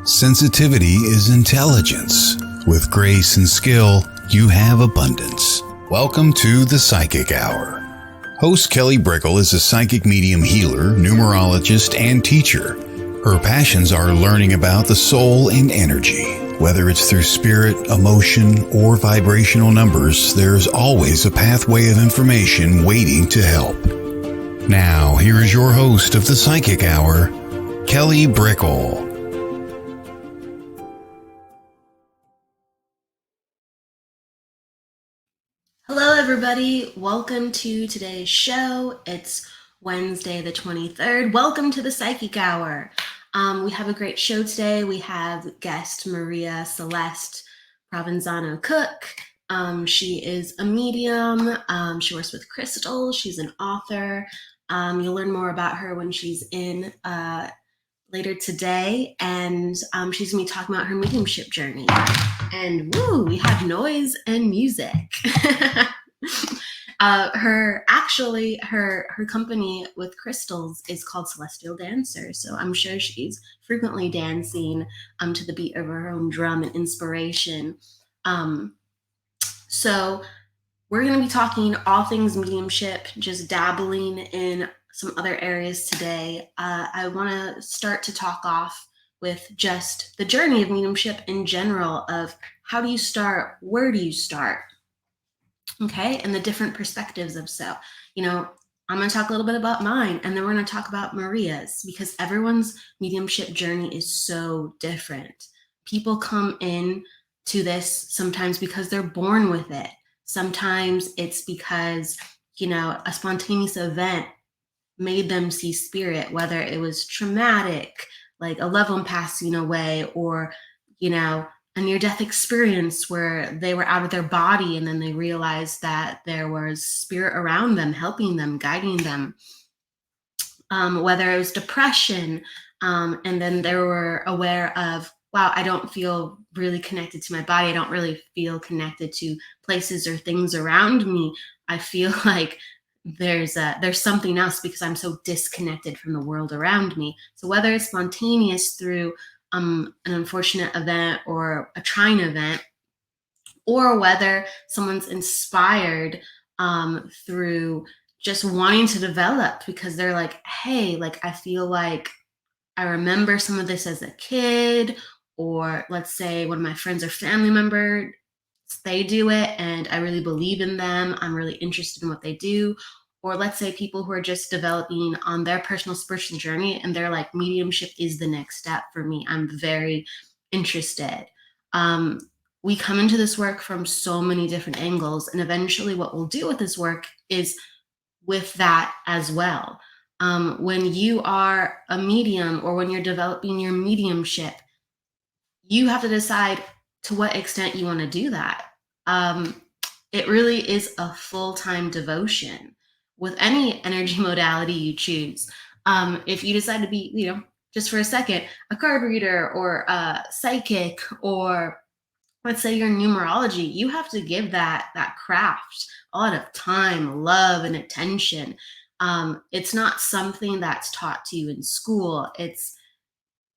Sensitivity is intelligence. With grace and skill, you have abundance. Welcome to the Psychic Hour. Host Kelly Brickle is a psychic medium healer, numerologist, and teacher. Her passions are learning about the soul and energy. Whether it's through spirit, emotion, or vibrational numbers, there's always a pathway of information waiting to help. Now, here is your host of the Psychic Hour, Kelly Brickle. Hello, everybody. Welcome to today's show. It's Wednesday the 23rd. Welcome to the Psychic Hour. We have a great show today. We have guest Maria Celeste Provenzano Cook. She is a medium. She works with crystals. She's an author. You'll learn more about her when she's in later today, and she's going to be talking about her mediumship journey. And woo, we have noise and music. Her company with crystals is called Celestial Dancer. So I'm sure she's frequently dancing to the beat of her own drum and inspiration. So we're going to be talking all things mediumship, just dabbling in some other areas today. I want to start to talk off with just the journey of mediumship in general, of how do you start, where do you start, okay, and the different perspectives of so. I'm going to talk a little bit about mine, and then we're going to talk about Maria's, because everyone's mediumship journey is so different. People come in to this sometimes because they're born with it. Sometimes it's because, a spontaneous event made them see spirit, whether it was traumatic, like a loved one passing away, or, a near-death experience where they were out of their body and then they realized that there was spirit around them, helping them, guiding them. Whether it was depression, and then they were aware of, wow, I don't feel really connected to my body. I don't really feel connected to places or things around me. I feel like there's something else because I'm so disconnected from the world around me. So whether it's spontaneous through an unfortunate event or a trying event, or whether someone's inspired through just wanting to develop because they're like, hey, like I feel like I remember some of this as a kid, or let's say one of my friends or family members, they do it and I really believe in them. I'm really interested in what they do. Or let's say people who are just developing on their personal spiritual journey and they're like, mediumship is the next step for me. I'm very interested. We come into this work from so many different angles, and eventually what we'll do with this work is with that as well. When you are a medium, or when you're developing your mediumship, you have to decide to what extent you want to do that. It really is a full-time devotion with any energy modality you choose. If you decide to be, just for a second, a card reader or a psychic, or let's say your numerology, you have to give that craft a lot of time, love, and attention. It's not something that's taught to you in school. It's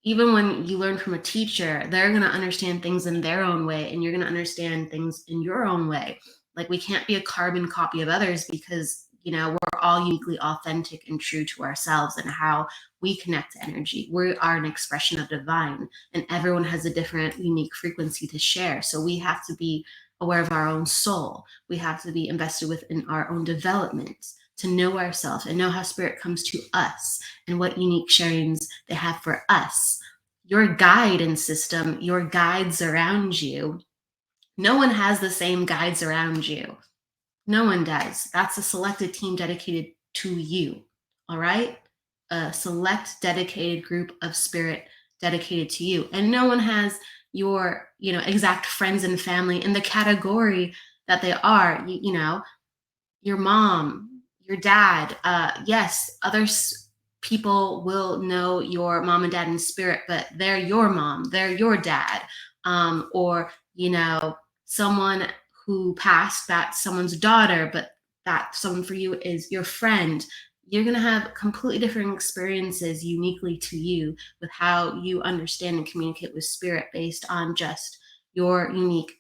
even when you learn from a teacher, they're going to understand things in their own way, and you're going to understand things in your own way. Like, we can't be a carbon copy of others because, we're all uniquely authentic and true to ourselves and how we connect to energy. We are an expression of divine, and everyone has a different, unique frequency to share. So we have to be aware of our own soul. We have to be invested within our own development to know ourselves and know how spirit comes to us and what unique sharings they have for us. Your guidance system, your guides around you, no one has the same guides around you. No one does. That's a selected team dedicated to you, all right? A select, dedicated group of spirit dedicated to you. And no one has your, exact friends and family in the category that they are. Your mom, your dad. Yes, other people will know your mom and dad in spirit, but they're your mom, they're your dad. Or, someone who passed, that's someone's daughter, but that someone for you is your friend. you're going to have completely different experiences uniquely to you with how you understand and communicate with spirit based on just your unique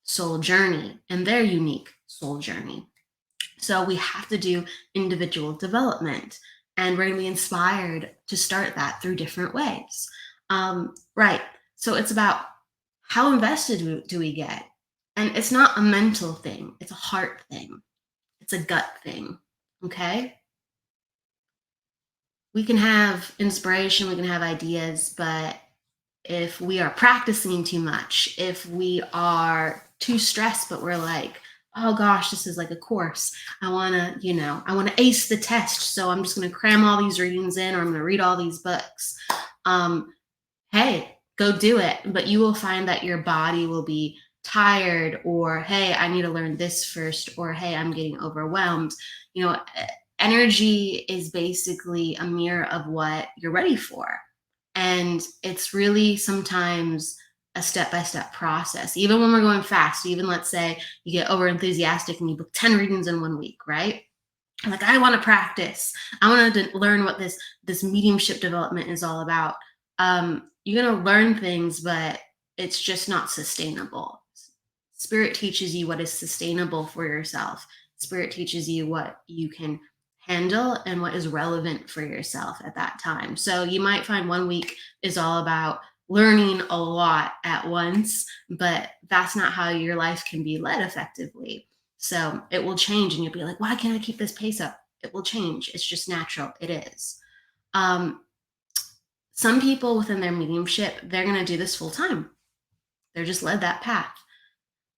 soul journey and their unique soul journey. So we have to do individual development, and we're going to be inspired to start that through different ways. Right. So it's about how invested do we get? And it's not a mental thing, it's a heart thing, it's a gut thing. Okay. We can have inspiration, we can have ideas, but if we are practicing too much, if we are too stressed, but we're like, oh gosh, this is like a course. I want to ace the test. So I'm just going to cram all these readings in, or I'm going to read all these books. Hey, go do it. But you will find that your body will be tired, or, hey, I need to learn this first, or, hey, I'm getting overwhelmed. Energy is basically a mirror of what you're ready for. And it's really sometimes a step-by-step process. Even when we're going fast, even let's say you get over enthusiastic and you book 10 readings in 1 week, right? Like, I want to practice. I want to learn what this mediumship development is all about. You're going to learn things, but it's just not sustainable. Spirit teaches you what is sustainable for yourself. Spirit teaches you what you can handle and what is relevant for yourself at that time. So you might find 1 week is all about learning a lot at once, but that's not how your life can be led effectively. So it will change, and you'll be like, why can't I keep this pace up? It will change. It's just natural. It is. Some people within their mediumship, they're going to do this full time. They're just led that path.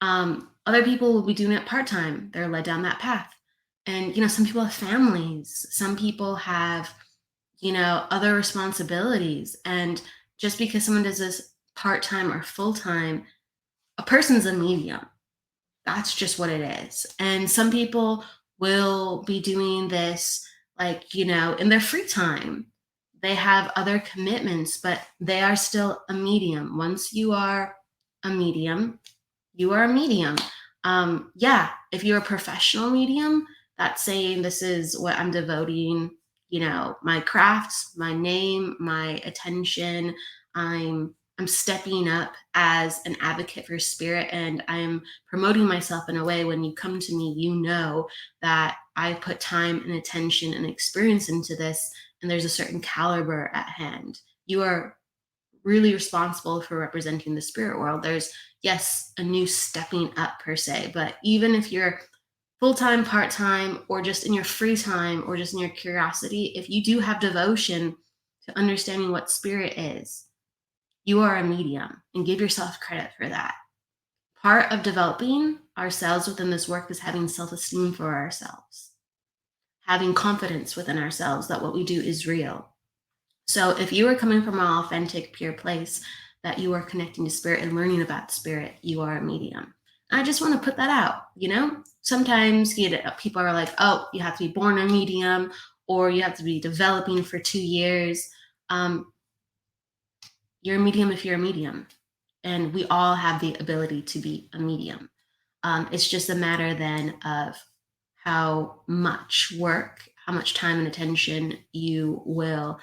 Other people will be doing it part-time. They're led down that path. And, some people have families. Some people have, other responsibilities. And just because someone does this part-time or full-time, a person's a medium. That's just what it is. And some people will be doing this, in their free time. They have other commitments, but they are still a medium. Once you are a medium, you are a medium. If you're a professional medium, that's saying this is what I'm devoting, my crafts, my name, my attention. I'm stepping up as an advocate for spirit, and I'm promoting myself in a way when you come to me, that I put time and attention and experience into this, and there's a certain caliber at hand. You are really responsible for representing the spirit world. There's, yes, a new stepping up per se, but even if you're full-time, part-time, or just in your free time, or just in your curiosity, if you do have devotion to understanding what spirit is, you are a medium, and give yourself credit for that. Part of developing ourselves within this work is having self-esteem for ourselves, having confidence within ourselves that what we do is real. So if you are coming from an authentic, pure place, that you are connecting to spirit and learning about spirit, you are a medium. I just want to put that out, Sometimes people are like, oh, you have to be born a medium, or you have to be developing for 2 years. You're a medium if you're a medium. And we all have the ability to be a medium. It's just a matter then of how much work, how much time and attention you will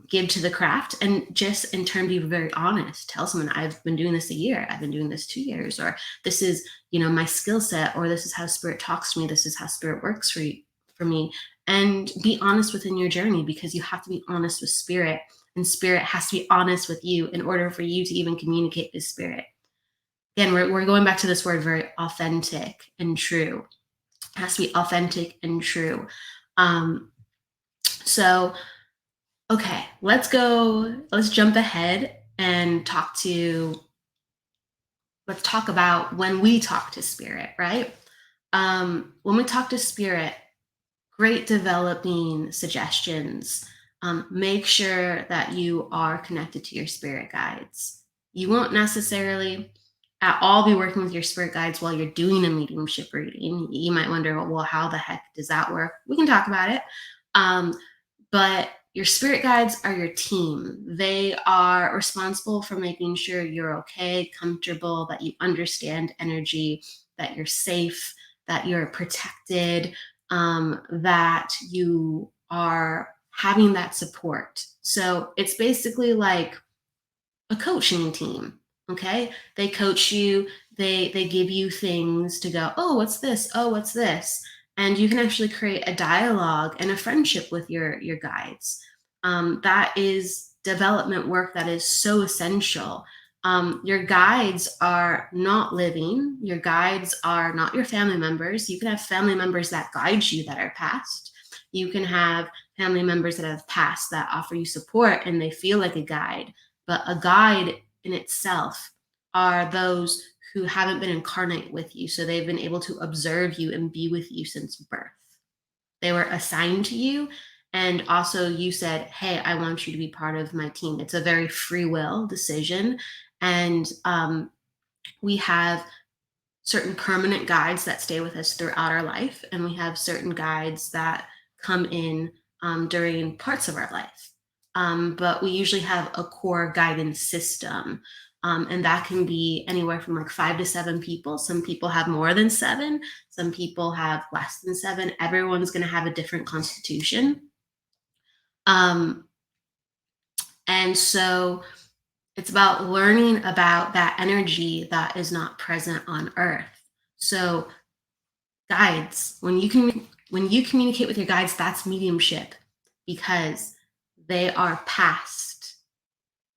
give to the craft, and just in turn be very honest. Tell someone, I've been doing this a year, I've been doing this 2 years, or this is my skill set, or this is how spirit talks to me, this is how spirit works for me. And be honest within your journey, because you have to be honest with spirit, and spirit has to be honest with you in order for you to even communicate with spirit. Again, we're going back to this word, very authentic and true. It has to be authentic and true. Okay, let's jump ahead and let's talk about when we talk to spirit, right? When we talk to spirit, great developing suggestions. Make sure that you are connected to your spirit guides. You won't necessarily at all be working with your spirit guides while you're doing a mediumship reading. You might wonder, well, how the heck does that work? We can talk about it. But your spirit guides are your team. They are responsible for making sure you're okay, comfortable, that you understand energy, that you're safe, that you're protected. that you are having that support. So it's basically like a coaching team. Okay. They coach you, they give you things to go, oh, what's this? Oh, what's this? And you can actually create a dialogue and a friendship with your guides. That is development work that is so essential. Your guides are not living. Your guides are not your family members. You can have family members that guide you that are past. You can have family members that have passed that offer you support and they feel like a guide. But a guide in itself are those who haven't been incarnate with you. So they've been able to observe you and be with you since birth. They were assigned to you. And also you said, hey, I want you to be part of my team. It's a very free will decision. And we have certain permanent guides that stay with us throughout our life. And we have certain guides that come in during parts of our life. But we usually have a core guidance system. And that can be anywhere from like 5 to 7 people. Some people have more than 7. Some people have less than 7. Everyone's going to have a different constitution. And so it's about learning about that energy that is not present on Earth. So guides, when you communicate with your guides, that's mediumship, because they are past.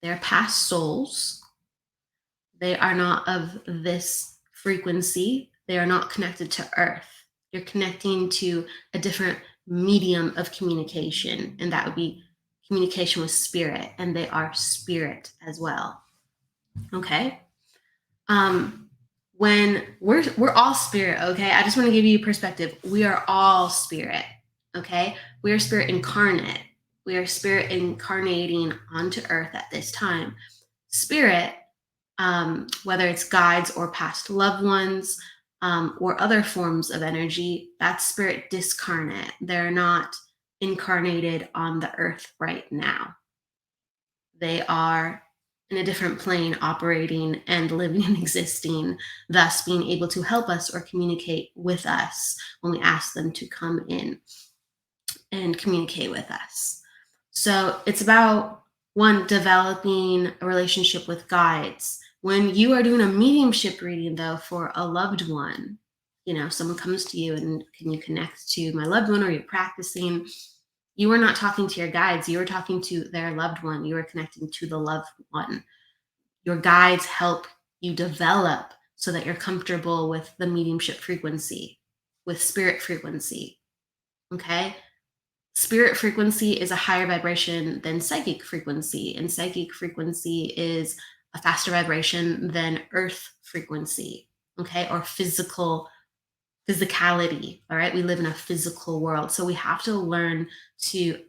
They're past souls. They are not of this frequency. They are not connected to Earth. You're connecting to a different medium of communication, and that would be communication with spirit, and they are spirit as well. Okay. When we're all spirit, okay? I just want to give you perspective. We are all spirit, okay? We are spirit incarnate. We are spirit incarnating onto Earth at this time. Spirit, whether it's guides or past loved ones, or other forms of energy, that's spirit discarnate. They're not incarnated on the Earth right now. They are in a different plane, operating and living and existing, thus being able to help us or communicate with us when we ask them to come in and communicate with us. So it's about, one, developing a relationship with guides. When you are doing a mediumship reading, though, for a loved one, someone comes to you and can you connect to my loved one, or you're practicing, you are not talking to your guides. You are talking to their loved one. You are connecting to the loved one. Your guides help you develop so that you're comfortable with the mediumship frequency, with spirit frequency. Okay? Spirit frequency is a higher vibration than psychic frequency, and psychic frequency is a faster vibration than earth frequency, okay? Or physicality, all right? We live in a physical world, so we have to learn to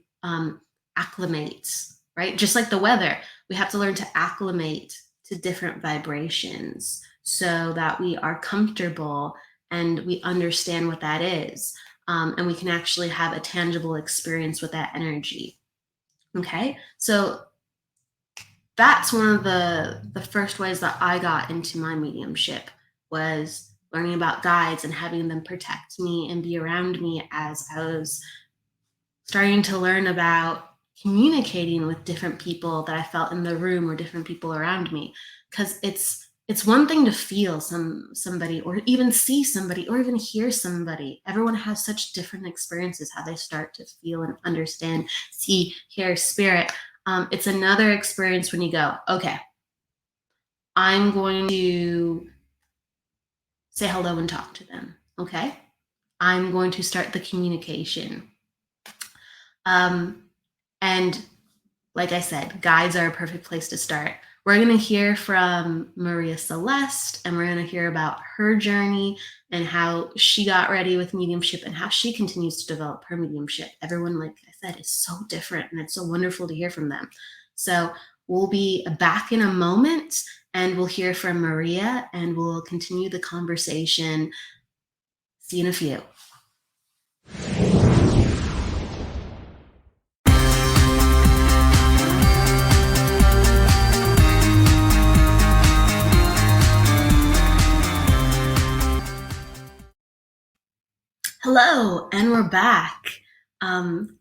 acclimate, right? Just like the weather, we have to learn to acclimate to different vibrations so that we are comfortable and we understand what that is. And we can actually have a tangible experience with that energy. Okay, so that's one of the first ways that I got into my mediumship, was learning about guides and having them protect me and be around me as I was starting to learn about communicating with different people that I felt in the room or different people around me. Because it's one thing to feel somebody or even see somebody or even hear somebody. Everyone has such different experiences, how they start to feel and understand, see, hear, spirit. It's another experience when you go, okay, I'm going to say hello and talk to them. Okay, I'm going to start the communication. And like I said, guides are a perfect place to start. We're going to hear from Maria Celeste, and we're going to hear about her journey and how she got ready with mediumship and how she continues to develop her mediumship. Everyone, like I said, is so different, and it's so wonderful to hear from them. So we'll be back in a moment, and we'll hear from Maria, and we'll continue the conversation. See you in a few. Hello, and we're back.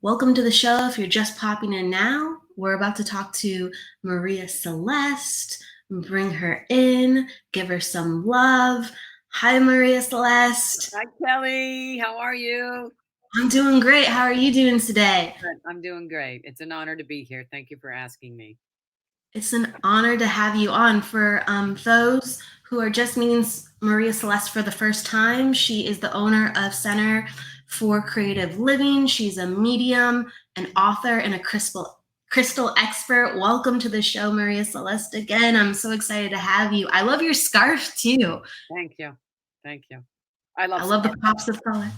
Welcome to the show. If you're just popping in now, we're about to talk to Maria Celeste. Bring her in, give her some love. Hi, Maria Celeste. Hi, Kelly. How are you? I'm doing great. How are you doing today? I'm doing great. It's an honor to be here. Thank you for asking me. It's an honor to have you on. For those who are just meeting Maria Celeste for the first time, she is the owner of Center for Creative Living. She's a medium, an author, and a crystal expert. Welcome to the show, Maria Celeste. Again, I'm so excited to have you. I love your scarf too. Thank you. Thank you. I love the pops of color.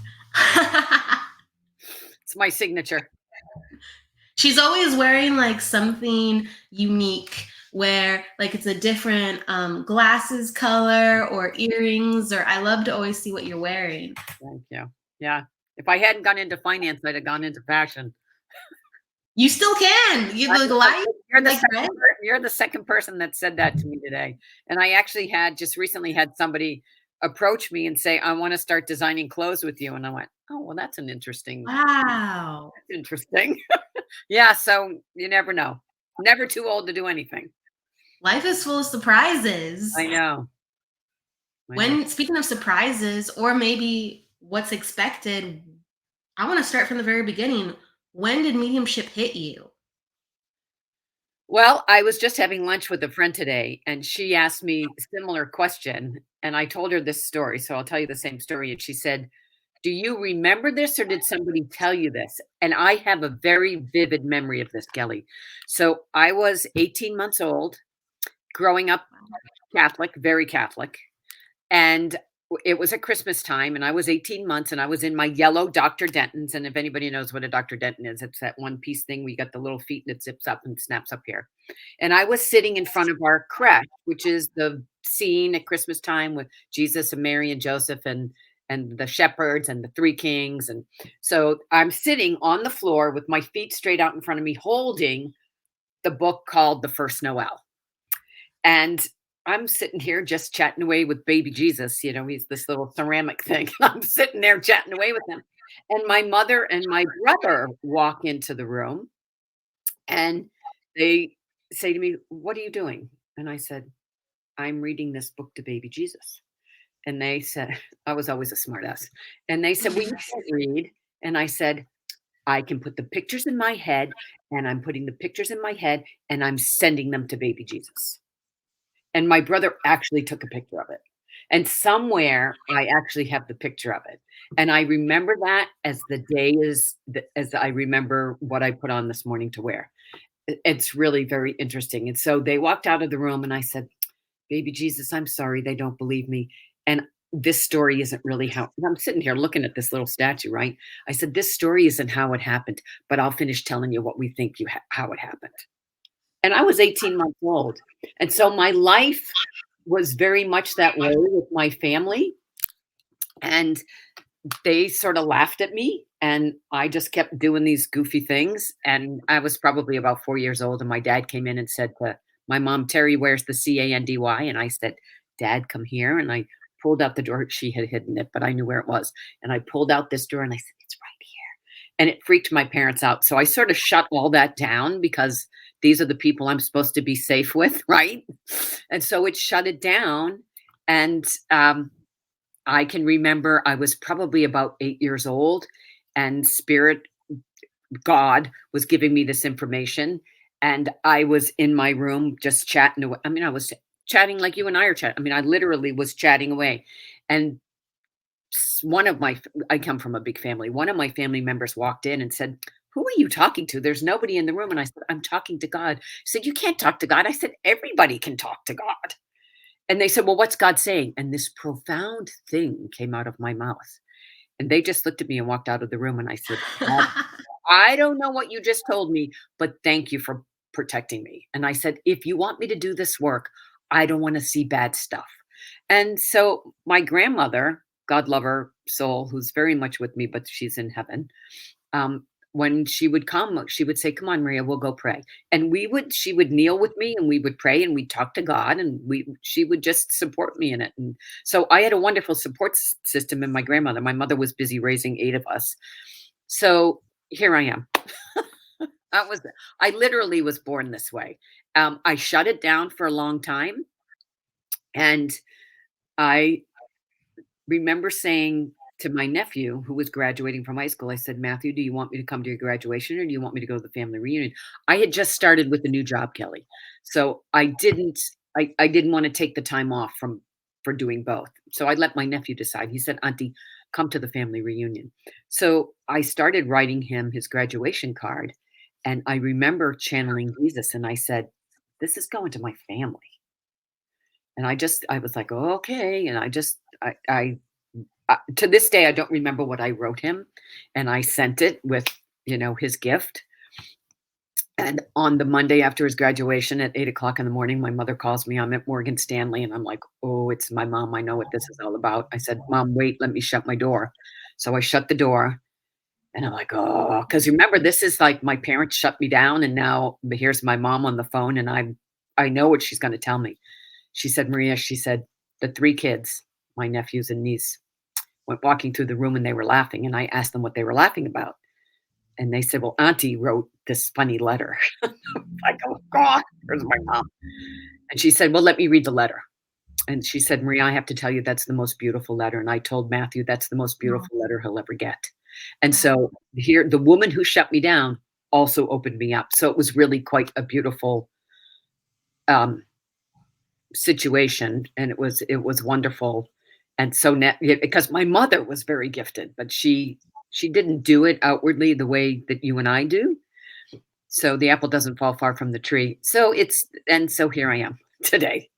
It's my signature. She's always wearing like something unique where like it's a different glasses color or earrings, or I love to always see what you're wearing. Thank you. Yeah. If I hadn't gone into finance, I'd have gone into fashion. You still can. You look light. You're the second person that said that to me today. And I actually just recently had somebody approach me and say, I want to start designing clothes with you. And I went, oh, well, that's an interesting. Wow. That's interesting. Yeah. So you never know. Never too old to do anything. Life is full of surprises. I know. Speaking of surprises, or maybe what's expected, I want to start from the very beginning. When did mediumship hit you? Well, I was just having lunch with a friend today, and she asked me a similar question, and I told her this story, so I'll tell you the same story. And she said, do you remember this, or did somebody tell you this? And I have a very vivid memory of this, Kelly. So I was 18 months old, growing up Catholic, very Catholic, and it was at Christmas time, and I was 18 months, and I was in my yellow Dr. Denton's. And if anybody knows what a Dr. Denton is, it's that one piece thing. We got the little feet and it zips up and snaps up here. And I was sitting in front of our creche, which is the scene at Christmas time with Jesus and Mary and Joseph and the shepherds and the three kings. And so I'm sitting on the floor with my feet straight out in front of me, holding the book called The First Noel. And I'm sitting here just chatting away with baby Jesus. You know, he's this little ceramic thing. I'm sitting there chatting away with him. And my mother and my brother walk into the room and they say to me, what are you doing? And I said, I'm reading this book to baby Jesus. And they said, I was always a smart ass. And they said, well, you can't read. And I said, I can put the pictures in my head, and I'm putting the pictures in my head and I'm sending them to baby Jesus. And my brother actually took a picture of it. And somewhere I actually have the picture of it. And I remember that as the day as I remember what I put on this morning to wear. It's really very interesting. And so they walked out of the room and I said, baby Jesus, I'm sorry, they don't believe me. And this story isn't really how I'm sitting here looking at this little statue, right? I said, this story isn't how it happened, but I'll finish telling you what we think how it happened. And I was 18 months old. And so my life was very much that way with my family. And they sort of laughed at me. And I just kept doing these goofy things. And I was probably about 4 years old. And my dad came in and said to my mom, Terry, where's the Candy? And I said, Dad, come here. And I pulled out the door. She had hidden it, but I knew where it was. And I pulled out this door and I said, it's right here. And it freaked my parents out. So I sort of shut all that down because these are the people I'm supposed to be safe with, right? And so it shut it down. And I can remember I was probably about 8 years old, and God was giving me this information. And I was in my room just chatting away. I mean, I was chatting like you and I are chatting. I mean, I literally was chatting away. And I come from a big family. One of my family members walked in and said, who are you talking to? There's nobody in the room. And I said, I'm talking to God. He said, you can't talk to God. I said, everybody can talk to God. And they said, well, what's God saying? And this profound thing came out of my mouth. And they just looked at me and walked out of the room. And I said, I don't know what you just told me, but thank you for protecting me. And I said, if you want me to do this work, I don't want to see bad stuff. And so my grandmother, God love her soul, who's very much with me, but she's in heaven. when she would come, she would say, "Come on, Maria, we'll go pray." And she would kneel with me and we would pray and we'd talk to God and she would just support me in it. And so I had a wonderful support system in my grandmother. My mother was busy raising 8 of us. So here I am. That was I literally was born this way. I shut it down for a long time, and I remember saying to my nephew who was graduating from high school, I said, "Matthew, do you want me to come to your graduation or do you want me to go to the family reunion?" I had just started with a new job, Kelly. So I didn't want to take the time off for doing both. So I let my nephew decide. He said, "Auntie, come to the family reunion." So I started writing him his graduation card. And I remember channeling Jesus and I said, "This is going to my family." And I was like, "Oh, okay." And to this day, I don't remember what I wrote him, and I sent it with, his gift. And on the Monday after his graduation at 8 o'clock in the morning, my mother calls me. I'm at Morgan Stanley, and I'm like, "Oh, it's my mom. I know what this is all about." I said, "Mom, wait, let me shut my door." So I shut the door, and I'm like, "Oh," because remember, this is like my parents shut me down, and now here's my mom on the phone, and I know what she's going to tell me. She said, "Maria," she said, "the 3 kids, my nephews and niece, went walking through the room and they were laughing." And I asked them what they were laughing about. And they said, "Well, Auntie wrote this funny letter." Like, "Oh God, where's my mom?" And she said, "Well, let me read the letter." And she said, "Maria, I have to tell you, that's the most beautiful letter." And I told Matthew, that's the most Wow. beautiful letter he'll ever get. And so here, the woman who shut me down also opened me up. So it was really quite a beautiful um, situation, and it was wonderful. And so because my mother was very gifted, but she didn't do it outwardly the way that you and I do. So the apple doesn't fall far from the tree. So here I am today.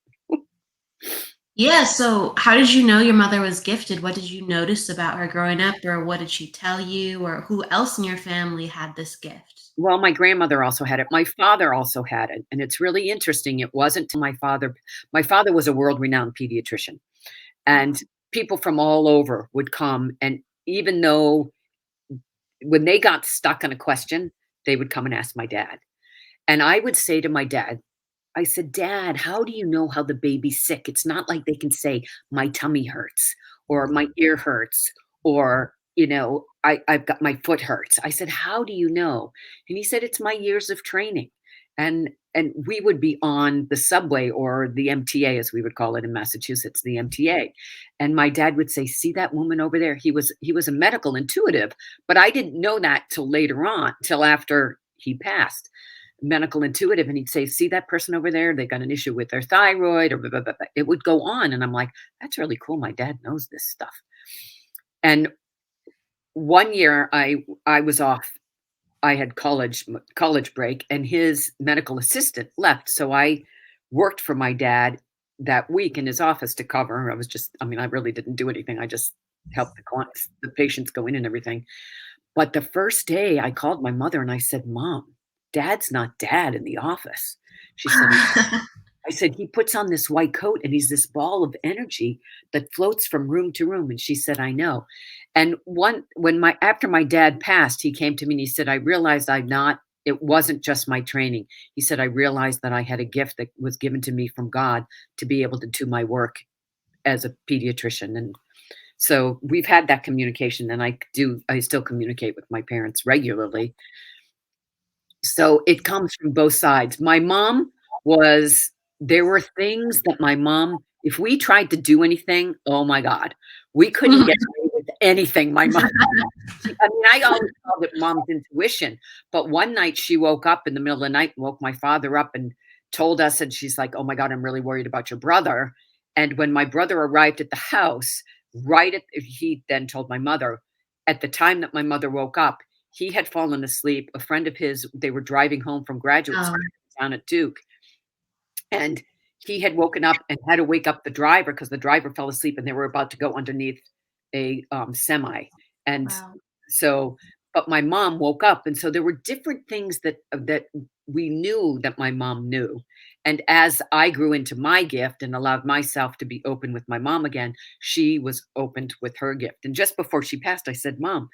Yeah, so how did you know your mother was gifted? What did you notice about her growing up, or what did she tell you, or who else in your family had this gift? Well, my grandmother also had it. My father also had it. And it's really interesting. It wasn't till my father was a world-renowned pediatrician, and Wow. people from all over would come. And even though when they got stuck on a question, they would come and ask my dad. And I would say to my dad, I said, "Dad, how do you know how the baby's sick? It's not like they can say, my tummy hurts or my ear hurts or, I've got my foot hurts." I said, "How do you know?" And he said, "It's my years of training." And we would be on the subway or the MTA, as we would call it in Massachusetts, the MTA. And my dad would say, "See that woman over there?" He was a medical intuitive, but I didn't know that till later on, till after he passed. Medical intuitive, and he'd say, "See that person over there? They got an issue with their thyroid," or blah, blah, blah, blah. It would go on, and I'm like, "That's really cool. My dad knows this stuff." And one year, I was off. I had college break, and his medical assistant left, so I worked for my dad that week in his office to cover. I really didn't do anything. I just helped the patients go in and everything. But the first day, I called my mother and I said, "Mom, Dad's not Dad in the office." She said, I said, "He puts on this white coat and he's this ball of energy that floats from room to room." And she said, "I know." And after my dad passed, he came to me and he said, "I realized it wasn't just my training." He said, "I realized that I had a gift that was given to me from God to be able to do my work as a pediatrician." And so we've had that communication, and I still communicate with my parents regularly. So it comes from both sides. Was there were things that if we tried to do anything, oh my God, we couldn't get away with anything. My mom, I always called it mom's intuition. But one night she woke up in the middle of the night and woke my father up and told us, and she's like, "Oh my God, I'm really worried about your brother." And when my brother arrived at the house, he then told my mother, at the time that my mother woke up, he had fallen asleep. A friend of his, they were driving home from graduate Oh, school down at Duke, and he had woken up and had to wake up the driver because the driver fell asleep and they were about to go underneath a semi. And wow. so, but my mom woke up, and so there were different things that we knew that my mom knew. And as I grew into my gift and allowed myself to be open with my mom again, she was opened with her gift. And just before she passed, I said, "Mom,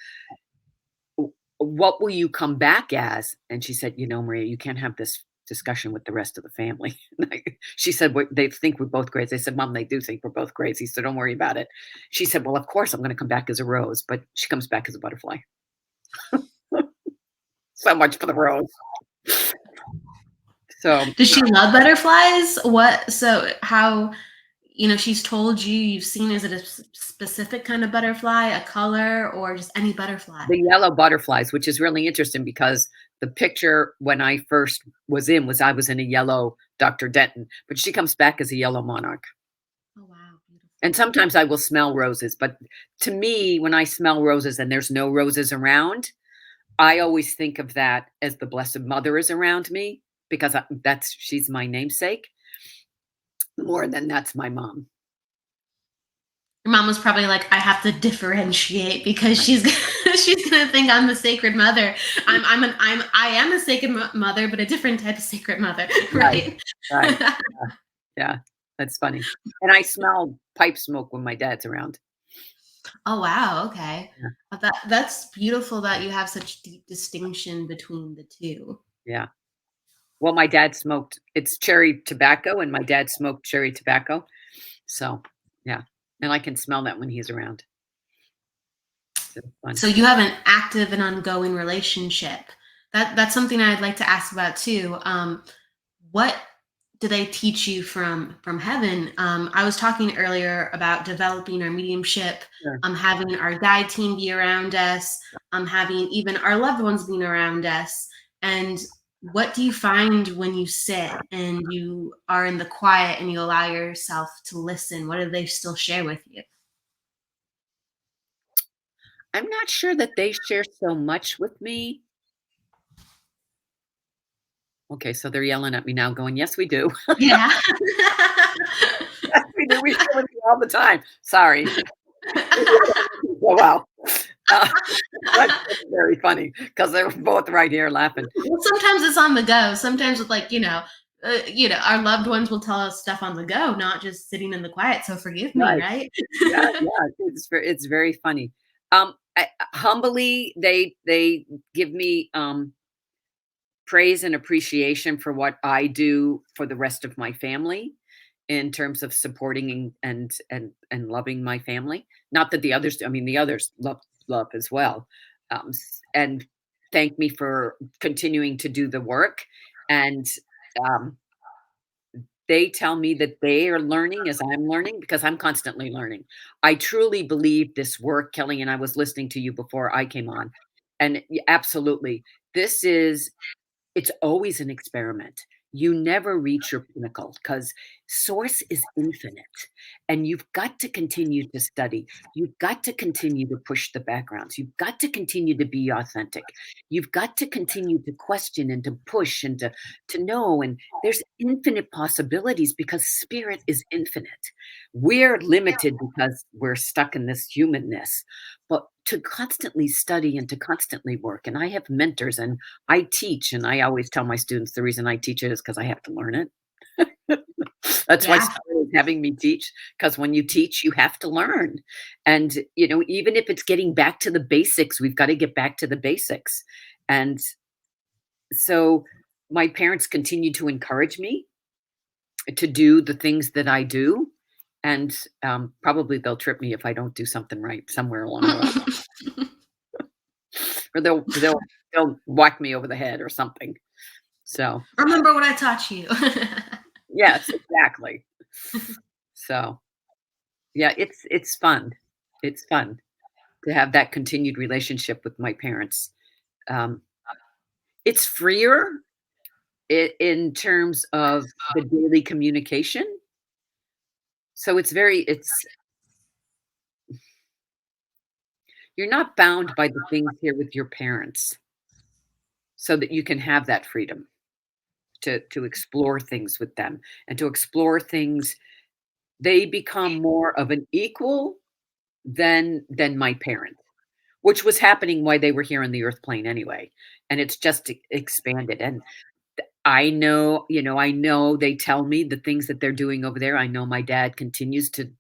what will you come back as? And she said, Maria, you can't have this discussion with the rest of the family. She said, they think we're both crazy. I said, Mom, they do think we're both crazy, so don't worry about it. She said, well, of course I'm going to come back as a rose, but she comes back as a butterfly. So much for the rose. So does she love butterflies? How, she's told you've seen, is it a specific kind of butterfly, a color, or just any butterfly? The yellow butterflies, which is really interesting because the picture when I first was I was in a yellow Dr. Denton, but she comes back as a yellow monarch. Oh, wow. Beautiful. And sometimes I will smell roses, but to me, when I smell roses and there's no roses around, I always think of that as the Blessed Mother is around me, because she's my namesake more than that's my mom. Your mom was probably like, I have to differentiate because she's gonna think I'm the sacred mother. I am a sacred mother, but a different type of sacred mother, right? Right. Yeah, that's funny. And I smell pipe smoke when my dad's around. Oh, wow. Okay. Yeah. That's beautiful that you have such deep distinction between the two. Yeah. Well, my dad smoked, it's cherry tobacco, and my dad smoked cherry tobacco. So, yeah. And I can smell that when he's around. So you have an active and ongoing relationship. That's something I'd like to ask about too. What do they teach you from heaven? I was talking earlier about developing our mediumship, Sure. Having our guide team be around us, having even our loved ones being around us. And what do you find when you sit and you are in the quiet and you allow yourself to listen? What do they still share with you? I'm not sure that they share so much with me. Okay, so they're yelling at me now going, yes, we do. Yeah. Yes, we do. We share with you all the time. Sorry. Oh, wow. That's very funny because they're both right here laughing. Well, sometimes it's on the go. Sometimes with our loved ones will tell us stuff on the go, not just sitting in the quiet. So forgive me, right? Yeah, it's very funny. Humbly, they give me praise and appreciation for what I do for the rest of my family in terms of supporting and loving my family. Not that the others, I mean, the others love as well, and thank me for continuing to do the work. And they tell me that they are learning as I'm learning because I'm constantly learning. I truly believe this work, Kelly, and I was listening to you before I came on. And absolutely, it's always an experiment. You never reach your pinnacle because source is infinite, and you've got to continue to study. You've got to continue to push the backgrounds. You've got to continue to be authentic. You've got to continue to question and to push and to know. And there's infinite possibilities because spirit is infinite. We're limited because we're stuck in this humanness, but to constantly study and to constantly work. And I have mentors and I teach, and I always tell my students the reason I teach it is because I have to learn it. That's why Sally is having me teach, because when you teach, you have to learn. And, even if it's getting back to the basics, we've got to get back to the basics. And so my parents continue to encourage me to do the things that I do. And probably they'll trip me if I don't do something right somewhere along the way. Or they'll whack me over the head or something. So remember what I taught you. yes, exactly. So yeah, it's fun. It's fun to have that continued relationship with my parents. It's freer in terms of the daily communication. So you're not bound by the things here with your parents, so that you can have that freedom to explore things with them and to explore things. They become more of an equal than my parents, which was happening while they were here on the earth plane anyway. And it's just expanded. And I know, I know they tell me the things that they're doing over there. I know my dad continues to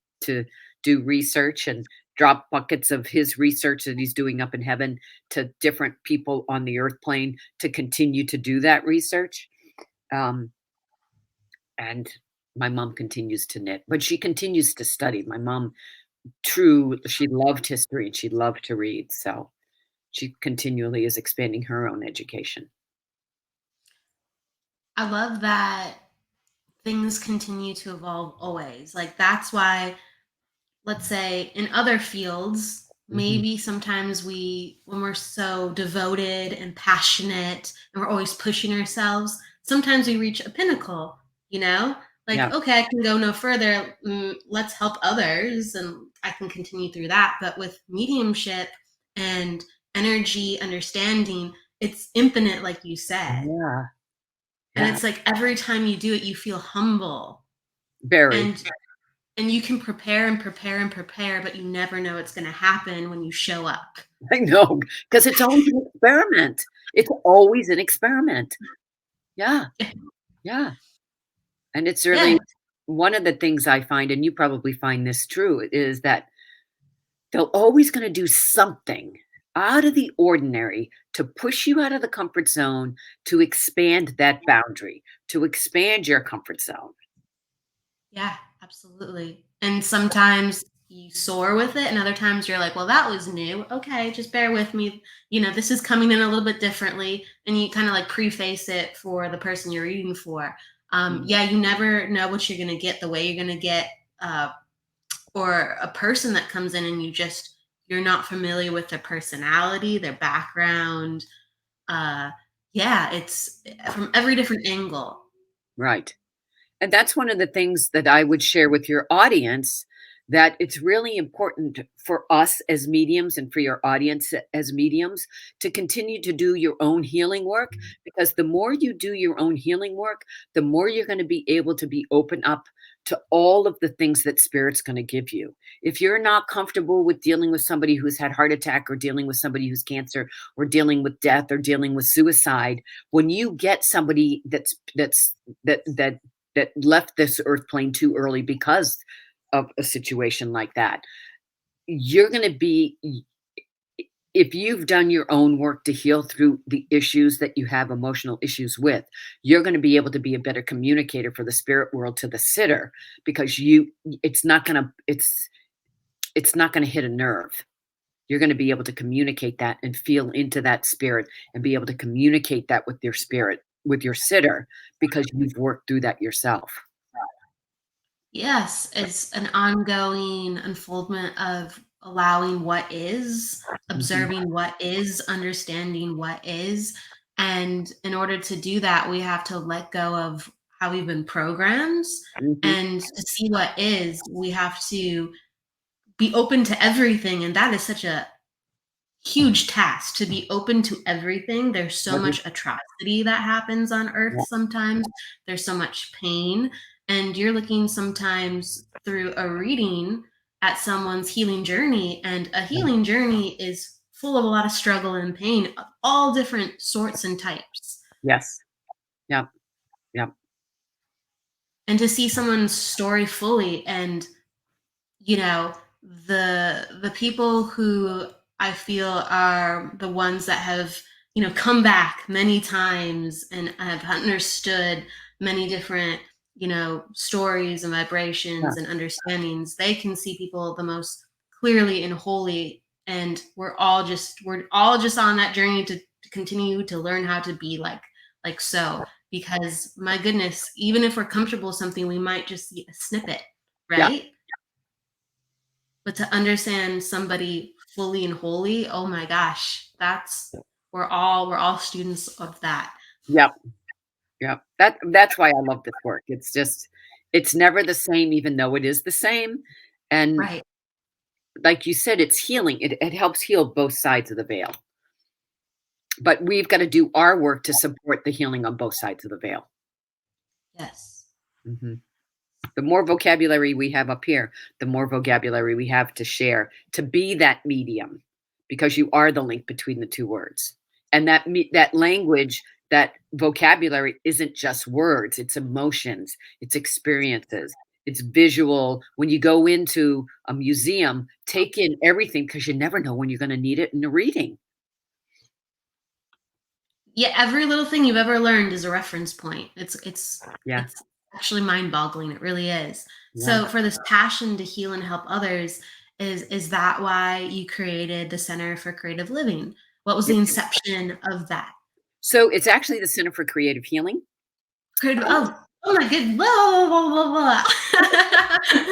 do research and drop buckets of his research that he's doing up in heaven to different people on the earth plane to continue to do that research. And my mom continues to knit, but she continues to study. My mom, she loved history and she loved to read. So she continually is expanding her own education. I love that things continue to evolve always. Like, that's why, let's say in other fields, maybe sometimes when we're so devoted and passionate and we're always pushing ourselves, sometimes we reach a pinnacle, like, Yeah. okay, I can go no further. Let's help others and I can continue through that. But with mediumship and energy understanding, it's infinite, like you said. Yeah. And it's like every time you do it, you feel humble. Very. And you can prepare and prepare and prepare, but you never know what's going to happen when you show up. I know, because it's always an experiment. It's always an experiment. Yeah. Yeah. And it's really one of the things I find, and you probably find this true, is that they're always going to do something out of the ordinary to push you out of the comfort zone, to expand that boundary, to expand your comfort zone. Yeah, absolutely. And sometimes you soar with it, and other times you're like, well, that was new. Okay, just bear with me. This is coming in a little bit differently. And you kind of like preface it for the person you're reading for. Yeah, you never know what you're going to get, the way you're going to get, or a person that comes in and you're not familiar with their personality, their background. Yeah, it's from every different angle. Right. And that's one of the things that I would share with your audience, that it's really important for us as mediums and for your audience as mediums to continue to do your own healing work, because the more you do your own healing work, the more you're going to be able to be open up to all of the things that Spirit's going to give you. If you're not comfortable with dealing with somebody who's had heart attack, or dealing with somebody who's cancer, or dealing with death, or dealing with suicide, when you get somebody that left this earth plane too early because of a situation like that, you're going to be, if you've done your own work to heal through the issues that you have emotional issues with, you're going to be able to be a better communicator for the spirit world to the sitter, because it's not going to hit a nerve. You're going to be able to communicate that and feel into that spirit and be able to communicate that with your spirit, with your sitter, because you've worked through that yourself. Yes, it's an ongoing unfoldment of allowing what is, observing what is, understanding what is. And in order to do that, we have to let go of how we've been programmed. And to see what is, we have to be open to everything. And that is such a huge task, to be open to everything. There's so much atrocity that happens on earth sometimes. There's so much pain. And you're looking sometimes through a reading at someone's healing journey, and a healing journey is full of a lot of struggle and pain of all different sorts and types. Yes. Yep. Yep. And to see someone's story fully, and the people who I feel are the ones that have come back many times and have understood many different stories and vibrations and understandings. They can see people the most clearly and wholly, and we're all just on that journey to continue to learn how to be like so, because my goodness, even if we're comfortable with something, we might just see a snippet, right? But to understand somebody fully and wholly, oh my gosh, we're all students of that. Yep. Yep. That's why I love this work. It's never the same, even though it is the same. And like you said, it's healing. It helps heal both sides of the veil. But we've got to do our work to support the healing on both sides of the veil. Yes. The more vocabulary we have up here, the more vocabulary we have to share, to be that medium, because you are the link between the two words. And that language, that vocabulary isn't just words, it's emotions, it's experiences, It's visual. When you go into a museum, take in everything because you never know when you're going to need it in a reading. Yeah, every little thing you've ever learned is a reference point. Yeah. It's actually mind-boggling. It really is. Yeah. So for this passion to heal and help others, is that why you created the Center for Creative Living? What was the inception of that? So it's actually the Center for Creative Healing. Creative, oh my good. Blah, blah, blah, blah, blah.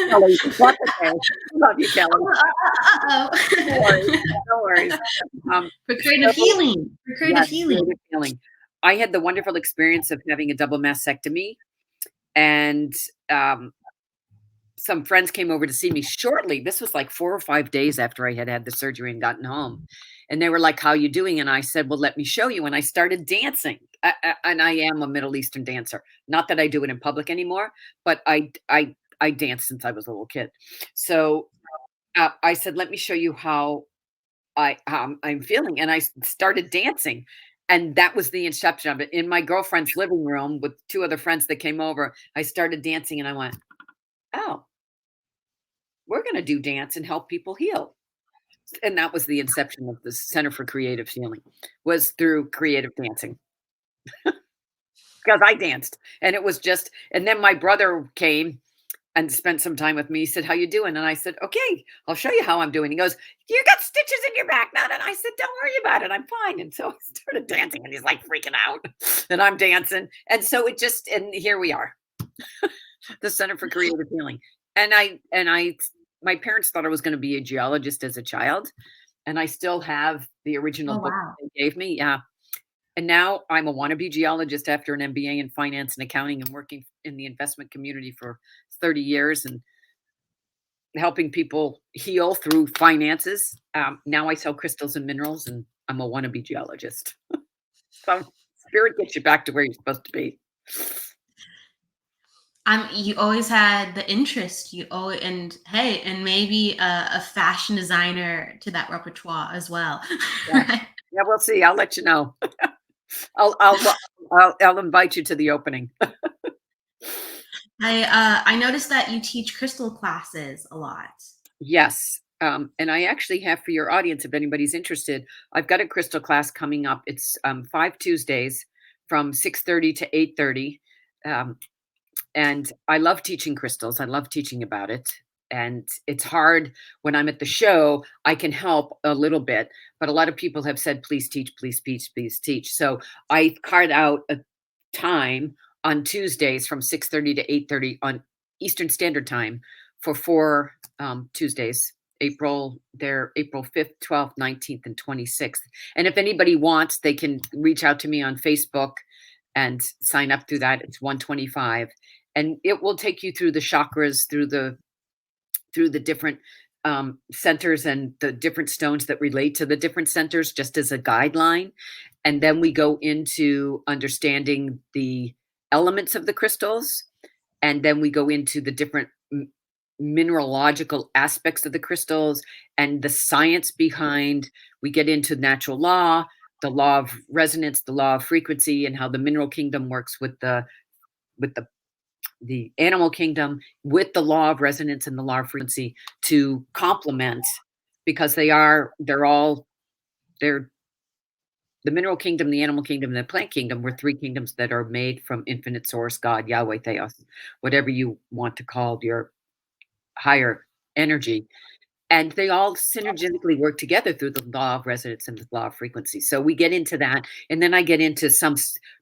Kelly, that's okay. Love you, Kelly. Uh-oh. No worries. No worries. For creative healing. For creative Yes, healing. creative healing. I had the wonderful experience of having a double mastectomy, and some friends came over to see me shortly. This was like 4 or 5 days after I had had the surgery and gotten home. And they were like, "How you doing?" And I said, "Well, let me show you." And I started dancing. And I am a Middle Eastern dancer. Not that I do it in public anymore, but I danced since I was a little kid. So I said, "Let me show you how I'm feeling." And I started dancing. And that was the inception of it. In my girlfriend's living room with 2 other friends that came over, I started dancing and I went, "Oh, we're going to do dance and help people heal." And that was the inception of the Center for Creative Healing, was through creative dancing. Because I danced, and it was just, and then my brother came and spent some time with me. He said, "How you doing?" And I said, "Okay, I'll show you how I'm doing." He goes, "You got stitches in your back now." And I said, "Don't worry about it. I'm fine." And so I started dancing, and he's like freaking out, and I'm dancing. And so it just, and here we are, the Center for Creative Healing. And my parents thought I was going to be a geologist as a child, and I still have the original Oh, book wow. they gave me. Yeah. And now I'm a wannabe geologist after an MBA in finance and accounting and working in the investment community for 30 years and helping people heal through finances. Now I sell crystals and minerals, and I'm a wannabe geologist. So spirit gets you back to where you're supposed to be. You always had the interest. You always, and hey, and maybe a fashion designer to that repertoire as well. Yeah. Yeah, we'll see. I'll let you know. I'll invite you to the opening. I noticed that you teach crystal classes a lot. Yes. And I actually have, for your audience, if anybody's interested, I've got a crystal class coming up. It's 5 Tuesdays from 6:30 to 8:30. And I love teaching crystals. I love teaching about it. And it's hard when I'm at the show, I can help a little bit, but a lot of people have said, "Please teach, please teach, please teach." So I carved out a time on Tuesdays from 6:30 to 8:30 on Eastern Standard Time for 4 Tuesdays. They're April 5th, 12th, 19th, and 26th. And if anybody wants, they can reach out to me on Facebook and sign up through that. It's 125. And it will take you through the chakras, through the different centers and the different stones that relate to the different centers, just as a guideline. And then we go into understanding the elements of the crystals. And then we go into the different mineralogical aspects of the crystals and the science behind. We get into natural law, the law of resonance, the law of frequency, and how the mineral kingdom works with the animal kingdom, with the law of resonance and the law of frequency, to complement, because they're the mineral kingdom, the animal kingdom, and the plant kingdom were 3 kingdoms that are made from infinite source, God, Yahweh, Theos, whatever you want to call your higher energy. And they all synergistically work together through the law of resonance and the law of frequency. So we get into that. And then I get into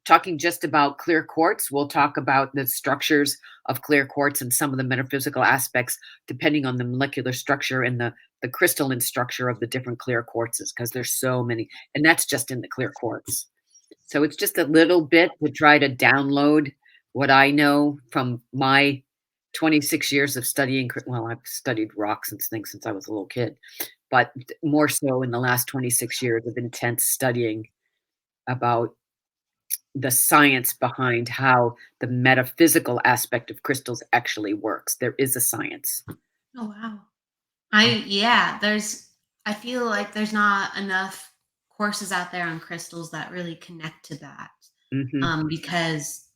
talking just about clear quartz. We'll talk about the structures of clear quartz and some of the metaphysical aspects, depending on the molecular structure and the crystalline structure of the different clear quartzes, because there's so many. And that's just in the clear quartz. So it's just a little bit to try to download what I know from my 26 years of studying. Well, I've studied rocks and things since I was a little kid, but more so in the last 26 years of intense studying about the science behind how the metaphysical aspect of crystals actually works. There is a science. Oh, wow. I feel like there's not enough courses out there on crystals that really connect to that. Mhm. Because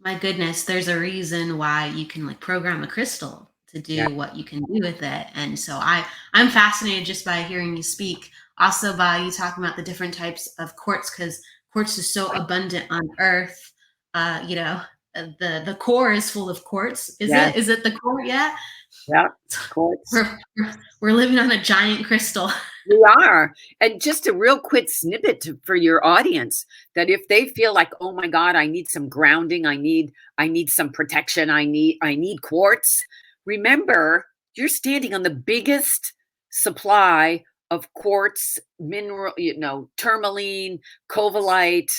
My goodness, there's a reason why you can like program a crystal to Yeah. do what you can do with it. And so I'm fascinated just by hearing you speak, also by you talking about the different types of quartz, because quartz is so abundant on Earth. You know, the core is full of quartz. Is Yeah. it? Is it the core? Yeah. Yeah. Quartz. We're living on a giant crystal. We are. And just a real quick snippet for your audience, that if they feel like, oh my God, I need some grounding, I need some protection, I need quartz. Remember, you're standing on the biggest supply of quartz mineral, tourmaline, covalite,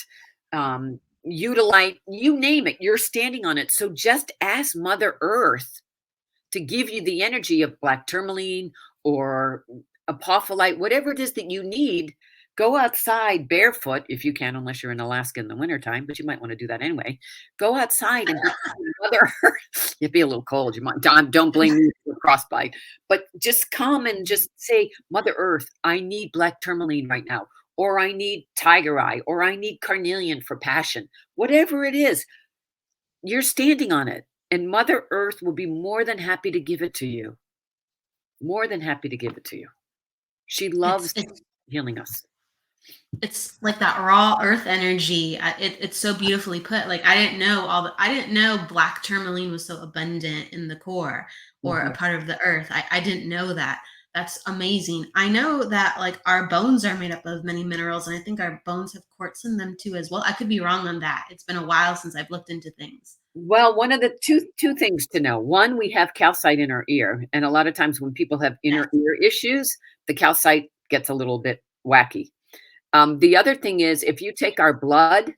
eudolite, you name it, you're standing on it. So just ask Mother Earth to give you the energy of black tourmaline or apophyllite, whatever it is that you need. Go outside barefoot if you can, unless you're in Alaska in the wintertime, but you might want to do that anyway. Go outside and Mother Earth. It'd be a little cold. You might don't blame me for frostbite, but just come and just say, Mother Earth, I need black tourmaline right now, or I need tiger eye, or I need carnelian for passion. Whatever it is, you're standing on it. And Mother Earth will be more than happy to give it to you. More than happy to give it to you. She loves healing us. It's like that raw earth energy. It's so beautifully put. Like I didn't know black tourmaline was so abundant in the core or a part of the earth. I didn't know that. That's amazing. I know that like our bones are made up of many minerals, and I think our bones have quartz in them too as well. I could be wrong on that. It's been a while since I've looked into things. Well, one of the two things to know. One, we have calcite in our ear. And a lot of times when people have inner ear issues, the calcite gets a little bit wacky. The other thing is, if you take our blood,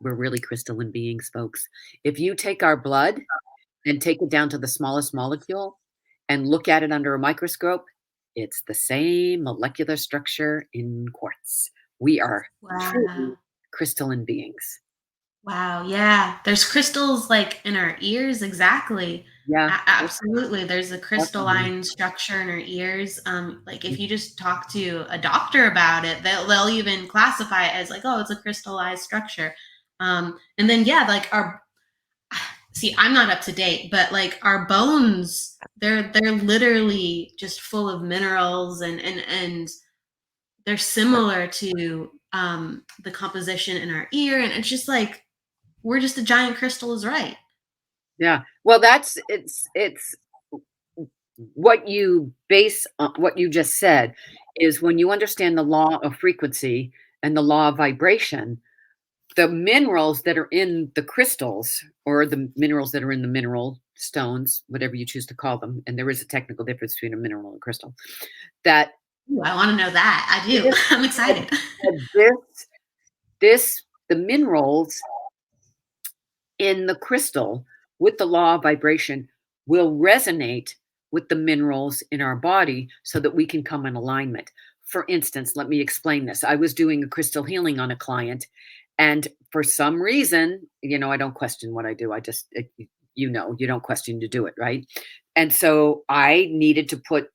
we're really crystalline beings, folks. If you take our blood and take it down to the smallest molecule and look at it under a microscope, it's the same molecular structure in quartz. We are truly crystalline beings. Wow. Yeah. There's crystals like in our ears. Exactly. Yeah. Absolutely. There's a crystalline structure in our ears. Like if you just talk to a doctor about it, they'll even classify it as like, oh, it's a crystallized structure. And then, yeah, like see, I'm not up to date, but like our bones, they're literally just full of minerals and they're similar to the composition in our ear. And it's just like, we're just a giant crystal is right. Yeah. Well, it's what you base on what you just said is when you understand the law of frequency and the law of vibration, the minerals that are in the crystals or the minerals that are in the mineral stones, whatever you choose to call them, and there is a technical difference between a mineral and a crystal, that Ooh, I want to know that. I do. I'm excited. The minerals in the crystal with the law of vibration will resonate with the minerals in our body so that we can come in alignment. For instance, let me explain this. I was doing a crystal healing on a client, and for some reason, I don't question what I do. I just, you don't question to do it, right? And so I needed to put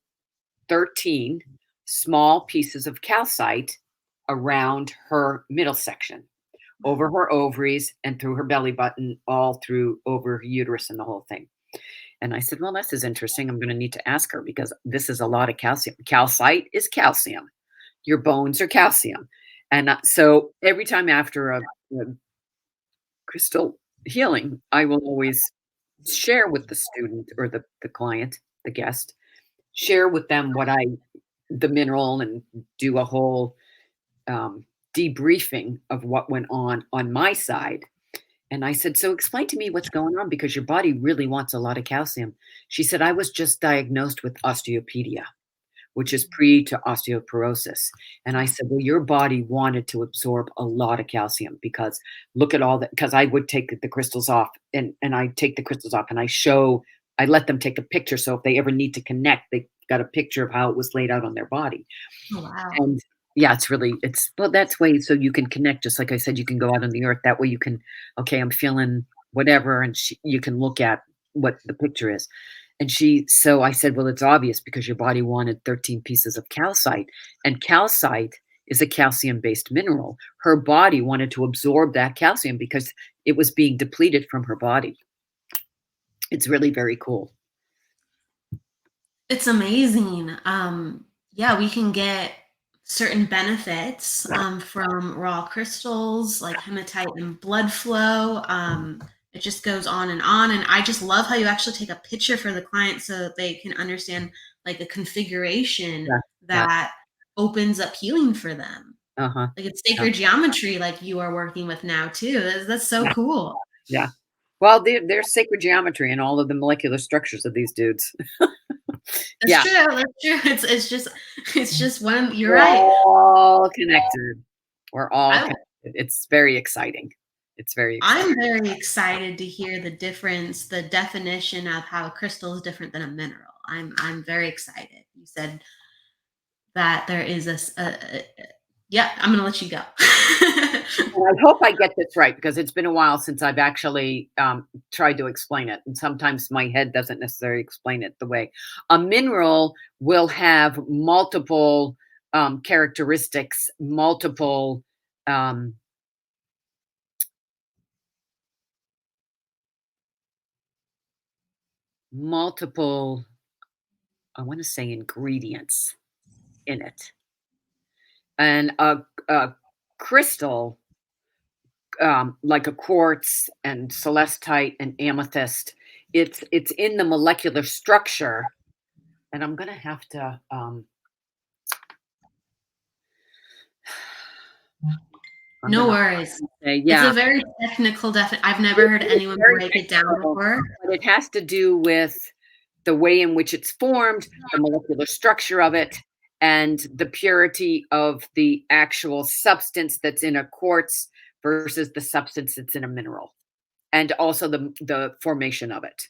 13 small pieces of calcite around her middle section, over her ovaries and through her belly button, all through over her uterus and the whole thing. And I said, well, this is interesting. I'm going to need to ask her because this is a lot of calcium. Calcite is calcium. Your bones are calcium. And so every time after a crystal healing, I will always share with the student or the client, the guest, share with them the mineral and do a whole debriefing of what went on my side. And I said, so explain to me what's going on because your body really wants a lot of calcium. She said, I was just diagnosed with osteopenia, which is pre to osteoporosis. And I said, well, your body wanted to absorb a lot of calcium because look at all that, because I would take the crystals off and I take the crystals off and I let them take a picture. So if they ever need to connect, they got a picture of how it was laid out on their body. Oh, wow. And yeah, that's way so you can connect. Just like I said, you can go out on the earth. That way you can, okay, I'm feeling whatever. And you can look at what the picture is. And so I said, well, it's obvious because your body wanted 13 pieces of calcite. And calcite is a calcium-based mineral. Her body wanted to absorb that calcium because it was being depleted from her body. It's really very cool. It's amazing. Yeah, we can get certain benefits from raw crystals like hematite and blood flow. It just goes on. And I just love how you actually take a picture for the client so that they can understand like a configuration that opens up healing for them. Like it's sacred geometry like you are working with now too. That's so cool. Yeah. Well, there's sacred geometry in all of the molecular structures of these dudes. That's true. That's true. It's just one. You're We're right. all connected. We're all connected. It's very exciting. It's very exciting. I'm very excited to hear the difference, the definition of how a crystal is different than a mineral. I'm very excited. You said that there is yeah, I'm gonna let you go. I hope I get this right because it's been a while since I've actually tried to explain it. And sometimes my head doesn't necessarily explain it the way. A mineral will have multiple characteristics, multiple I want to say ingredients in it. And a crystal, like a quartz and celestite and amethyst, it's in the molecular structure. And I'm gonna have to no worries. Say, It's a very technical I've never heard anyone break it down before. But it has to do with the way in which it's formed, the molecular structure of it, and the purity of the actual substance that's in a quartz versus the substance that's in a mineral, and also the formation of it.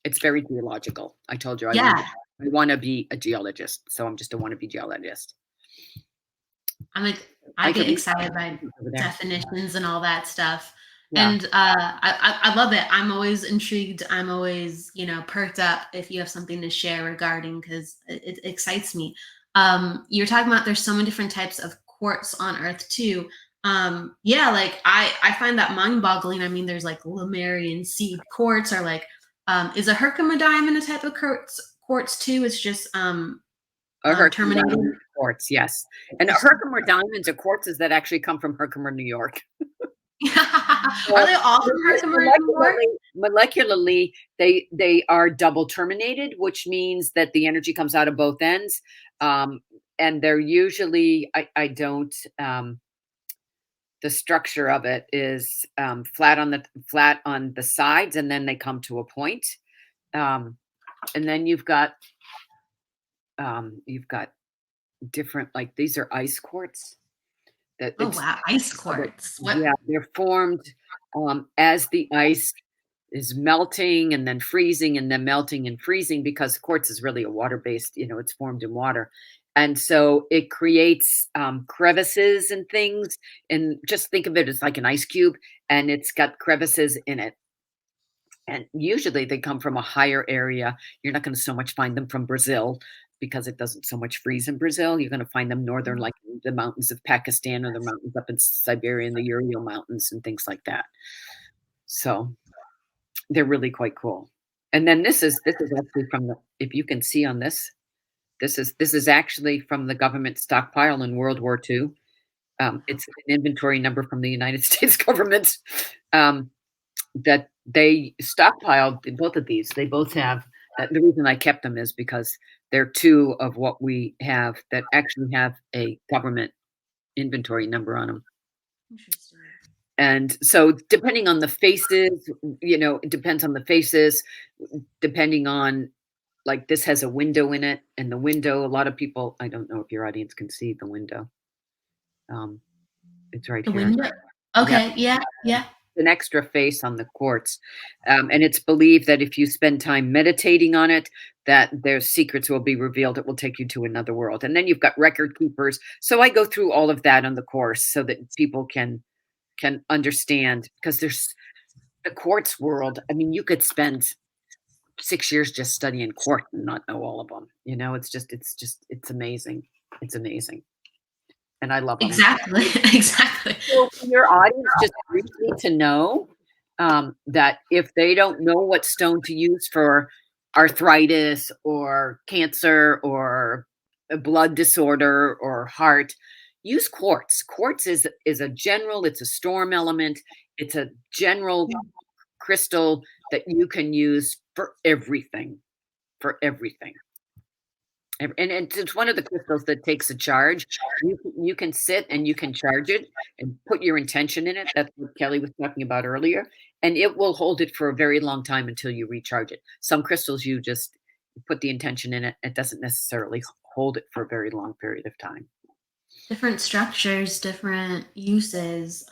It's very geological. I told you I want to be a geologist, so I'm just a wannabe geologist. I get excited by definitions and all that stuff. Yeah. And I love it. I'm always intrigued. I'm always, perked up if you have something to share regarding, because it excites me. You're talking about there's so many different types of quartz on Earth too. Yeah, like I find that mind-boggling. I mean, there's like Lemurian seed quartz, or like is a Herkimer diamond a type of quartz too? It's just terminated quartz, yes. And Herkimer diamonds are quartzes that actually come from Herkimer, New York. Are they all from Herkimer, New York? Molecularly, they are double terminated, which means that the energy comes out of both ends. And they're usually, I don't, the structure of it is flat on the sides, and then they come to a point. And then you've got different, like these are ice quartz. Wow, ice quartz. Yeah, they're formed as the ice is melting and then freezing and then melting and freezing, because quartz is really a water-based, it's formed in water. And so it creates crevices and things. And just think of it as like an ice cube, and it's got crevices in it. And usually they come from a higher area. You're not going to so much find them from Brazil, because it doesn't so much freeze in Brazil. You're going to find them northern, like the mountains of Pakistan, or the mountains up in Siberia, and the Ural Mountains and things like that. So they're really quite cool. And then this is actually from the, if you can see on this, this is actually from the government stockpile in World War II. It's an inventory number from the United States government that they stockpiled both of these. They both have, the reason I kept them is because they're two of what we have that actually have a government inventory number on them. Interesting. And so depending on the faces, it depends on the faces, depending on, like this has a window in it, and the window, a lot of people, I don't know if your audience can see the window. It's right here. The window? Okay, yeah. An extra face on the quartz. And it's believed that if you spend time meditating on it, that their secrets will be revealed. It will take you to another world. And then you've got record keepers. So I go through all of that on the course so that people can understand, because there's the quartz world. I mean, you could spend 6 years just studying quartz and not know all of them. It's amazing. It's amazing. And I love them. Exactly. Exactly. So for your audience, just briefly to know that if they don't know what stone to use for arthritis or cancer or a blood disorder or heart, use quartz. Quartz is a general, it's a storm element, it's a general crystal that you can use for everything, for everything. And it's one of the crystals that takes a charge. You can sit and you can charge it and put your intention in it. That's what Kelly was talking about earlier. And it will hold it for a very long time until you recharge it. Some crystals, you just put the intention in it. It doesn't necessarily hold it for a very long period of time. Different structures, different uses.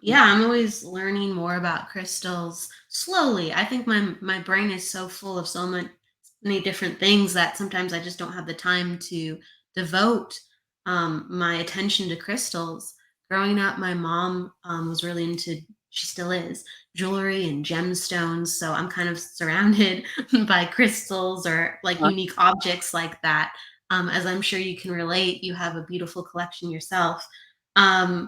Yeah, I'm always learning more about crystals slowly. I think my brain is so full of so many different things that sometimes I just don't have the time to devote my attention to crystals. Growing up, my mom was really into, she still is, jewelry and gemstones. So I'm kind of surrounded by crystals or like unique objects like that. As I'm sure you can relate, you have a beautiful collection yourself. I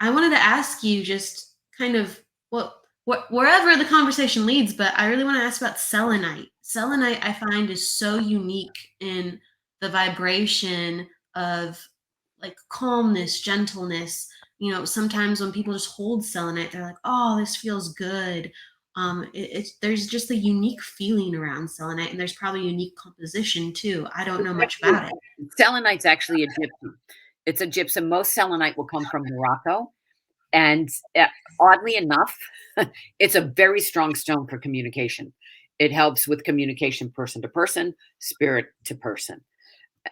wanted to ask you just kind of wherever the conversation leads, but I really want to ask about selenite. Selenite, I find, is so unique in the vibration of like calmness, gentleness. You know, sometimes when people just hold selenite, they're like, "Oh, this feels good." There's just a unique feeling around selenite, and there's probably a unique composition too. I don't know much about it. Selenite's actually a gypsum. It's a gypsum. Most selenite will come from Morocco. And oddly enough, it's a very strong stone for communication. It helps with communication person to person, spirit to person.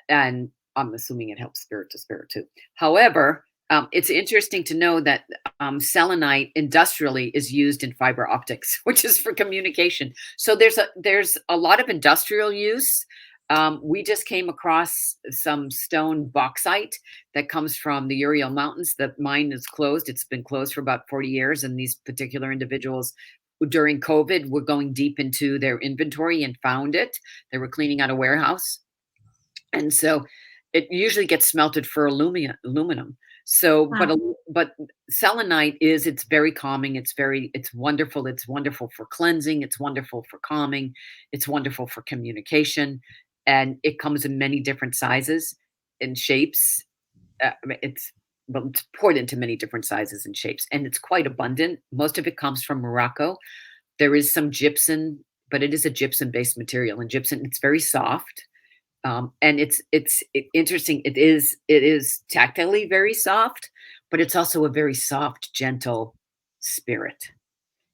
And I'm assuming it helps spirit to spirit too. However, it's interesting to know that selenite industrially is used in fiber optics, which is for communication. So there's a lot of industrial use. We just came across some stone bauxite that comes from the Ural Mountains. The mine is closed. It's been closed for about 40 years. And these particular individuals during COVID were going deep into their inventory and found it. They were cleaning out a warehouse. And so it usually gets smelted for aluminum. So, Wow. but selenite it's very calming. It's wonderful. It's wonderful for cleansing. It's wonderful for calming. It's wonderful for communication. And it comes in many different sizes and shapes. It's poured into many different sizes and shapes, and it's quite abundant. Most of it comes from Morocco. There is some gypsum, but it is a gypsum-based material, and gypsum, it's very soft. And it's interesting. It is tactilely very soft, but it's also a very soft, gentle spirit.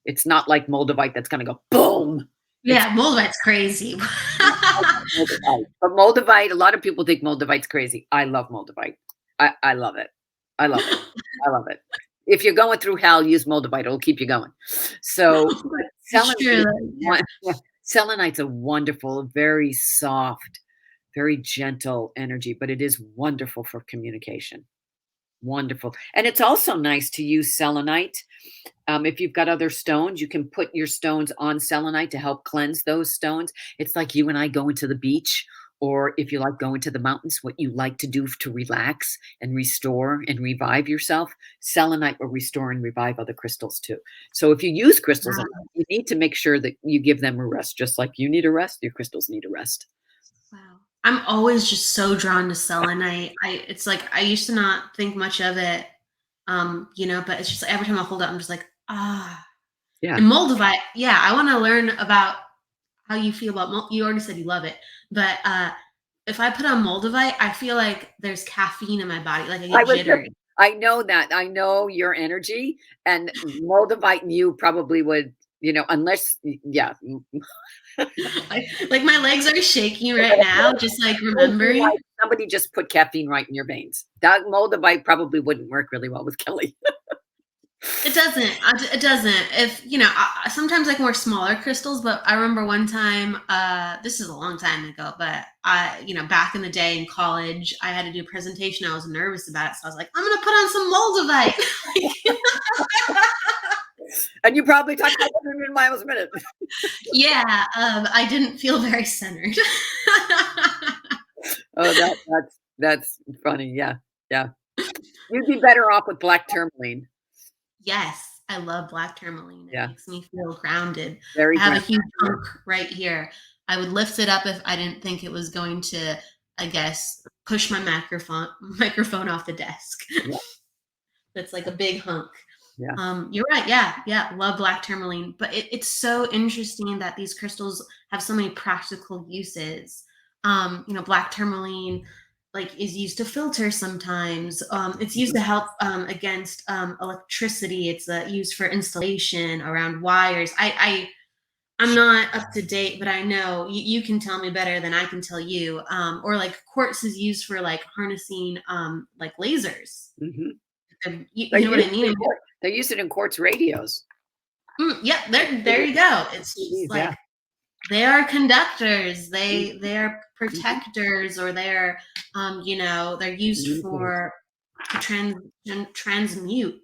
It's not like moldavite that's going to go boom. Yeah, moldavite's crazy. Moldavite. But moldavite, a lot of people think moldavite's crazy. I love moldavite. I love it. I love it. I love it. If you're going through hell, use moldavite. It'll keep you going. So selenite's a wonderful, very soft, very gentle energy, but it is wonderful for communication. Wonderful. And it's also nice to use selenite. If you've got other stones, you can put your stones on selenite to help cleanse those stones. It's like you and I going to the beach, or if you like going to the mountains, what you like to do to relax and restore and revive yourself. Selenite will restore and revive other crystals too. So if you use crystals, you need to make sure that you give them a rest. Just like you need a rest, your crystals need a rest. Wow. I'm always just so drawn to selenite. It's like I used to not think much of it, but it's just like every time I hold it, I'm just like, ah. Yeah. And moldavite, yeah, I want to learn about how you feel about you already said you love it, but if I put on moldavite, I feel like there's caffeine in my body, like I get jittery. I know that. I know your energy, and moldavite and you probably would, unless, yeah. Like my legs are shaking right now, just like remembering. Somebody just put caffeine right in your veins. That moldavite probably wouldn't work really well with Kelly. It doesn't. It doesn't. If sometimes like more smaller crystals, but I remember one time. This is a long time ago, but back in the day in college, I had to do a presentation. I was nervous about it, so I was like, I'm gonna put on some moldavite. And you probably talked about 100 miles a minute. Yeah, I didn't feel very centered. Oh, That's funny. Yeah. Yeah. You'd be better off with black tourmaline. Yes, I love black tourmaline. It Yeah. makes me feel grounded. Very I have a grounded. huge hunk right here. I would lift it up if I didn't think it was going to, I guess, push my microphone off the desk. Yeah. That's like a big hunk. Yeah. You're right. Yeah. Love black tourmaline. But it's so interesting that these crystals have so many practical uses. Black tourmaline like is used to filter sometimes. It's used to help against electricity. It's used for installation around wires. I'm not up to date, but I know you can tell me better than I can tell you. Or like quartz is used for like harnessing like lasers. Mm-hmm. You know what I mean? They use it in quartz radios. Yeah, there you go. It's just like they are conductors. They are protectors, or they're they're used for to transmute.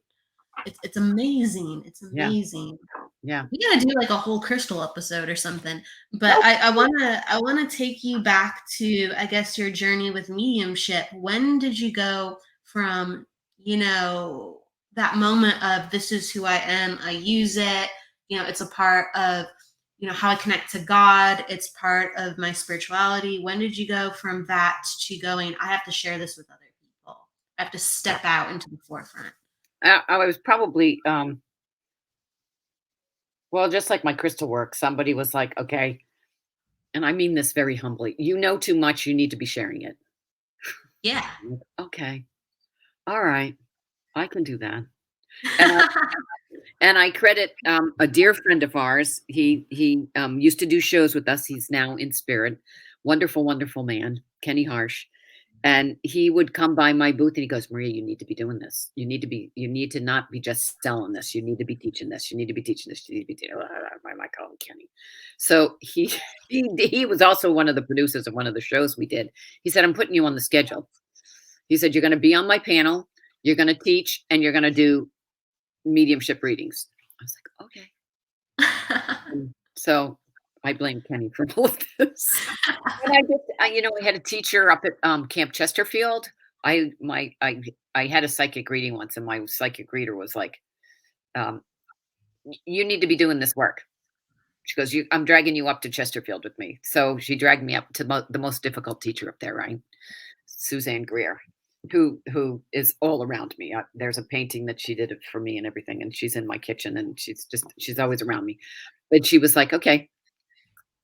It's amazing. It's amazing. Yeah. We gotta do like a whole crystal episode or something. But I wanna take you back to, I guess, your journey with mediumship. When did you go from, that moment of this is who I am, I use it, it's a part of, how I connect to God, it's part of my spirituality. When did you go from that to going, I have to share this with other people? I have to step out into the forefront. I was probably well, just like my crystal work, somebody was like, okay, and I mean this very humbly, you know too much, you need to be sharing it. Yeah. Okay. All right. I can do that. And I credit a dear friend of ours. He used to do shows with us. He's now in spirit. Wonderful, wonderful man, Kenny Harsh. And he would come by my booth and he goes, Maria, you need to be doing this. You need to not be just selling this. You need to be teaching this. You need to be teaching this. You need to be teaching. I'm like, oh, Kenny. So he was also one of the producers of one of the shows we did. He said, I'm putting you on the schedule. He said, you're going to be on my panel. You're going to teach and you're going to do mediumship readings. I was like, okay. So I blame Kenny for all of this. And I had a teacher up at Camp Chesterfield. I had a psychic reading once, and my psychic reader was like, "You need to be doing this work." She goes, "I'm dragging you up to Chesterfield with me." So she dragged me up to the most difficult teacher up there, right? Suzanne Greer, who is all around me. There's a painting that she did for me and everything, and she's in my kitchen, and she's always around me. But she was like, "Okay,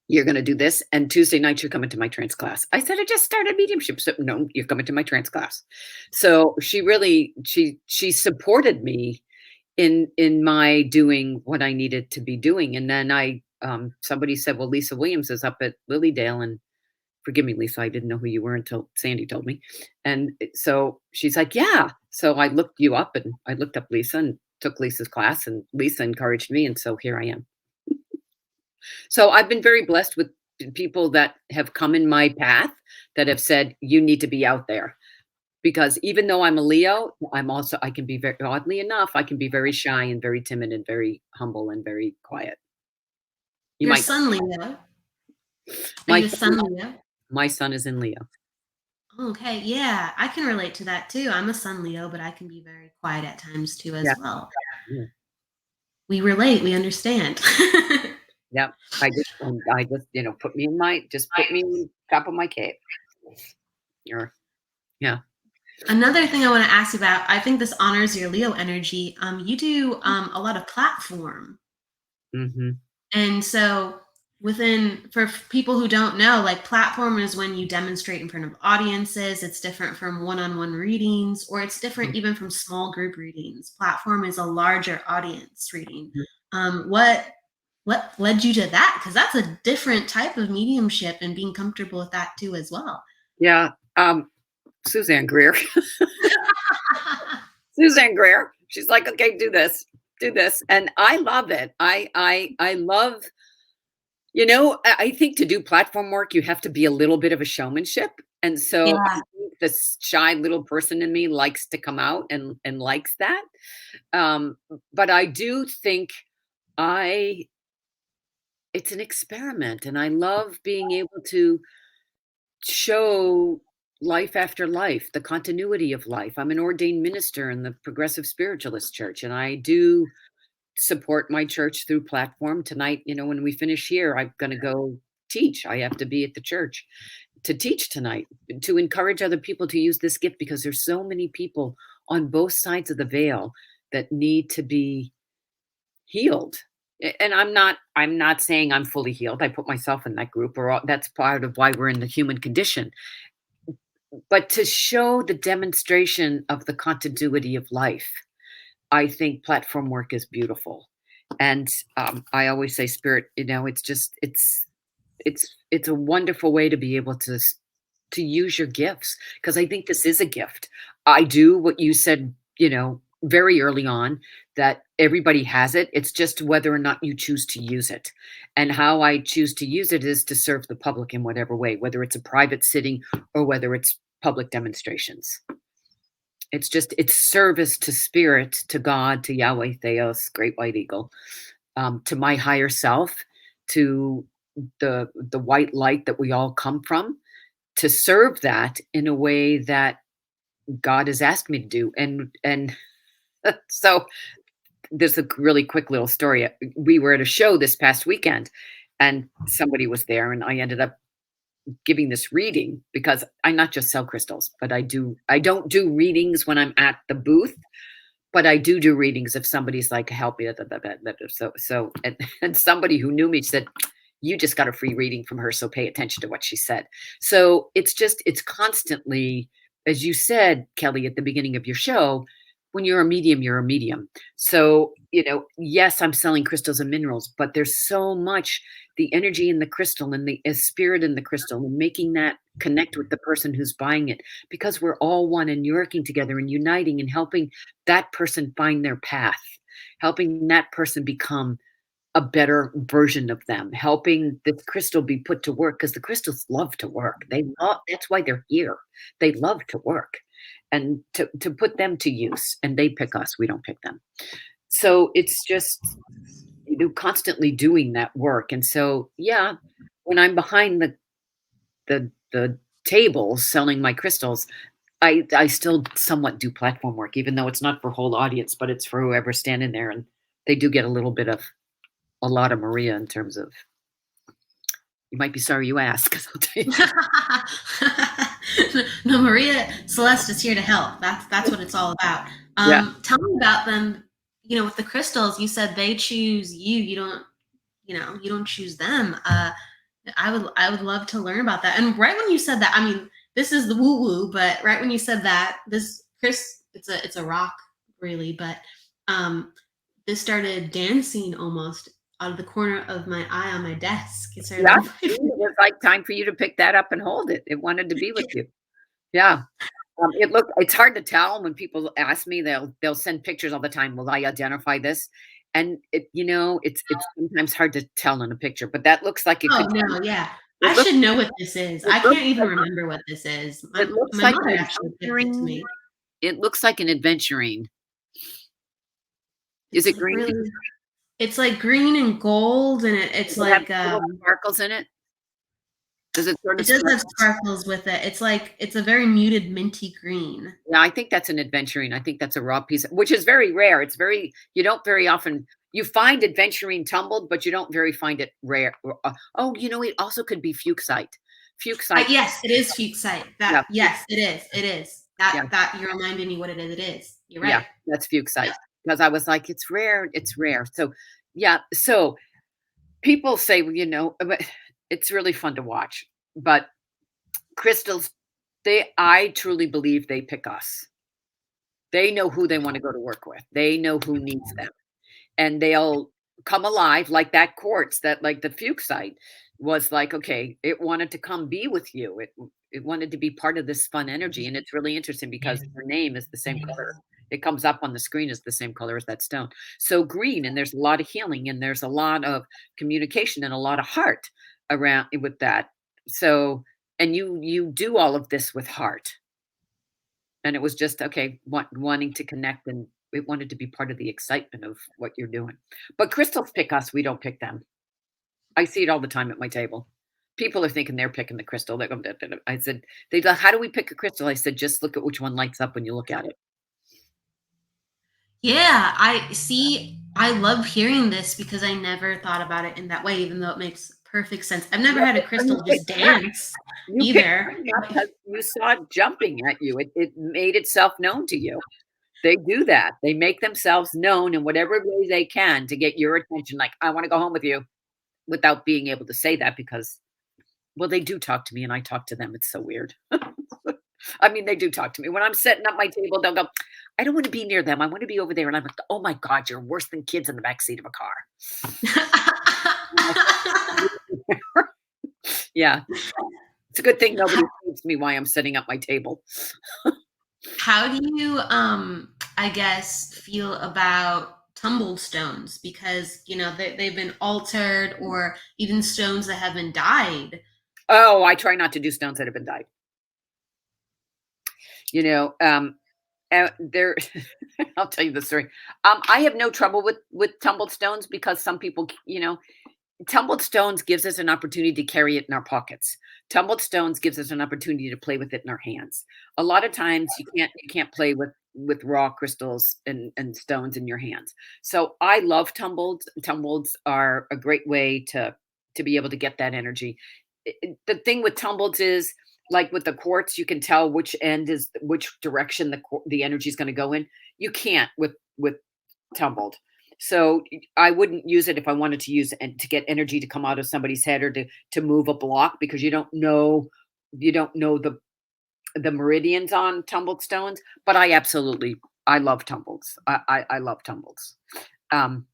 you're going to do this, and Tuesday night you're coming to my trance class." I said, I just started mediumship. So no, you're coming to my trance class. So she really, she supported me in my doing what I needed to be doing. And then somebody said, well, Lisa Williams is up at Lilydale, and forgive me, Lisa, I didn't know who you were until Sandy told me. And so she's like, yeah. So I looked you up, and I looked up Lisa and took Lisa's class, and Lisa encouraged me. And so here I am. So I've been very blessed with people that have come in my path that have said, you need to be out there. Because even though I'm a Leo, I can be very, oddly enough, I can be very shy and very timid and very humble and very quiet. Your son, Leo. My son is in Leo. Okay, yeah, I can relate to that too. I'm a sun Leo, but I can be very quiet at times too as well. Yeah. We relate, we understand. Yep. I just put me in top of my cave. Yeah. Another thing I want to ask you about, I think this honors your Leo energy. You do a lot of platform. Mm-hmm. And so for people who don't know, like platform is when you demonstrate in front of audiences. It's different from one-on-one readings, or it's different even from small group readings. Platform is a larger audience reading. What led you to that? Because that's a different type of mediumship, and being comfortable with that too as well. Yeah. Suzanne Greer. Suzanne Greer. She's like, okay, do this. And I love it. I love, I think to do platform work, you have to be a little bit of a showmanship. And so yeah. I think the shy little person in me likes to come out and likes that. But I do think it's an experiment, and I love being able to show life after life, the continuity of life. I'm an ordained minister in the Progressive Spiritualist Church, and I do support my church through platform. Tonight, when we finish here, I'm going to go teach. I have to be at the church to teach tonight, to encourage other people to use this gift, because there's so many people on both sides of the veil that need to be healed. And I'm not saying I'm fully healed. I put myself in that group, or that's part of why we're in the human condition. But to show the demonstration of the continuity of life, I think platform work is beautiful. And I always say, Spirit, it's a wonderful way to be able to use your gifts, because I think this is a gift. I do what you said, very early on, that everybody has it. It's just whether or not you choose to use it. And how I choose to use it is to serve the public in whatever way, whether it's a private sitting or whether it's public demonstrations. It's service to spirit, to God, to Yahweh Theos, Great White Eagle, to my higher self, to the white light that we all come from, to serve that in a way that God has asked me to do. And so there's a really quick little story. We were at a show this past weekend, and somebody was there, and I ended up giving this reading, because I not just sell crystals, but I don't do readings when I'm at the booth, but I do readings if somebody's like, help me. So and somebody who knew me said, you just got a free reading from her, so pay attention to what she said. So it's constantly, as you said, Kelly, at the beginning of your show, when you're a medium, you're a medium. So, yes, I'm selling crystals and minerals, but there's so much, the energy in the crystal and the spirit in the crystal, and making that connect with the person who's buying it, because we're all one, and working together and uniting and helping that person find their path, helping that person become a better version of them, helping the crystal be put to work, because the crystals love to work. That's why they're here. They love to work, and to put them to use, and they pick us. We don't pick them. So it's just, constantly doing that work. And so, yeah, when I'm behind the table selling my crystals, I still somewhat do platform work, even though it's not for whole audience, but it's for whoever's standing there. And they do get a lot of Maria, in terms of, you might be sorry you asked, because I'll tell you. No, Maria Celeste is here to help. That's what it's all about. Yeah. Tell me about them. With the crystals, you said they choose you. You don't choose them. I would love to learn about that. And right when you said that, I mean, this is the woo woo, but right when you said that, it's a rock, really, but this started dancing almost out of the corner of my eye on my desk. It was like time for you to pick that up and hold it. It wanted to be with you. Yeah. It's hard to tell when people ask me. They'll send pictures all the time. Will I identify this? And it's sometimes hard to tell in a picture, but that looks like it. Oh no, yeah. I should know what this is. I can't even remember what this is. It looks my like mother actually picked it to me. It looks like an adventurine. Is it green? Really, it's like green and gold, and it's like sparkles in it. Does it sort of? It does have sparkles with it. It's a very muted minty green. Yeah, I think that's an adventurine. I think that's a raw piece, which is very rare. You don't very often, you find adventurine tumbled, but you don't very find it rare. It also could be fuchsite. Fuchsite. Yes, it is fuchsite. Yes, it is. It is. That you're reminding me what it is. It is. You're right. Yeah, that's fuchsite. Because I was like, it's rare. It's rare. So, yeah. So people say, it's really fun to watch. But crystals, I truly believe they pick us. They know who they want to go to work with. They know who needs them. And they'll come alive, like that quartz, like the fuchsite was like, okay, it wanted to come be with you. It wanted to be part of this fun energy. And it's really interesting because her name is the same color. It comes up on the screen as the same color as that stone. So green, and there's a lot of healing, and there's a lot of communication, and a lot of heart around with that. So, and you do all of this with heart. And it was just, okay, wanting to connect, and it wanted to be part of the excitement of what you're doing. But crystals pick us, we don't pick them. I see it all the time at my table. People are thinking they're picking the crystal. They're going, "Da, da, da." I said, they go, "How do we pick a crystal?" I said, "Just look at which one lights up when you look at it." Yeah, I see. I love hearing this because I never thought about it in that way, even though it makes perfect sense. I've never Yeah, had a but when crystal just dance you picked either. mine up because you saw it jumping at you. It made itself known to you. They do that. They make themselves known in whatever way they can to get your attention. Like, I want to go home with you, without being able to say that because, well, they do talk to me and I talk to them. It's so weird. I mean, they do talk to me. When I'm setting up my table, they'll go, "I don't want to be near them. I want to be over there." And I'm like, "Oh my God, you're worse than kids in the back seat of a car." Yeah. It's a good thing nobody asks me why I'm setting up my table. How do you, I guess, feel about tumbled stones? Because, they've been altered, or even stones that have been dyed. Oh, I try not to do stones that have been dyed. You know, there I'll tell you the story. I have no trouble with tumbled stones because some people, tumbled stones gives us an opportunity to carry it in our pockets. Tumbled stones gives us an opportunity to play with it in our hands. A lot of times you can't play with raw crystals and stones in your hands. So I love tumbled. Tumbleds are a great way to be able to get that energy. The thing with tumbleds is, like with the quartz, you can tell which direction the energy is going to go in. You can't with tumbled. So I wouldn't use it if I wanted to use it and to get energy to come out of somebody's head or to move a block, because you don't know the meridians on tumbled stones. But I love tumbleds. I love tumbleds. Um,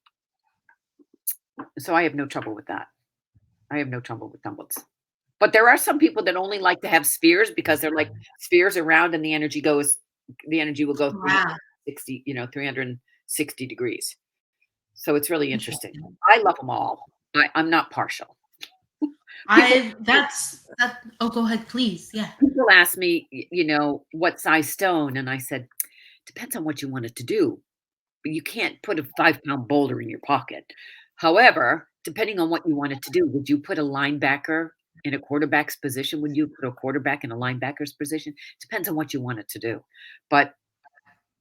so I have no trouble with that. I have no trouble with tumbleds. But there are some people that only like to have spheres because they're like spheres around and the energy will go Wow. 360 degrees. So it's really interesting. Interesting. I love them all. I'm not partial. People I that's that Oh, go ahead, please. Yeah. people ask me, what size stone, and I said, depends on what you want it to do. But you can't put a 5-pound boulder in your pocket. However, depending on what you want it to do, would you put a linebacker in a quarterback's position? Would you put a quarterback in a linebacker's position? Depends on what you want it to do. But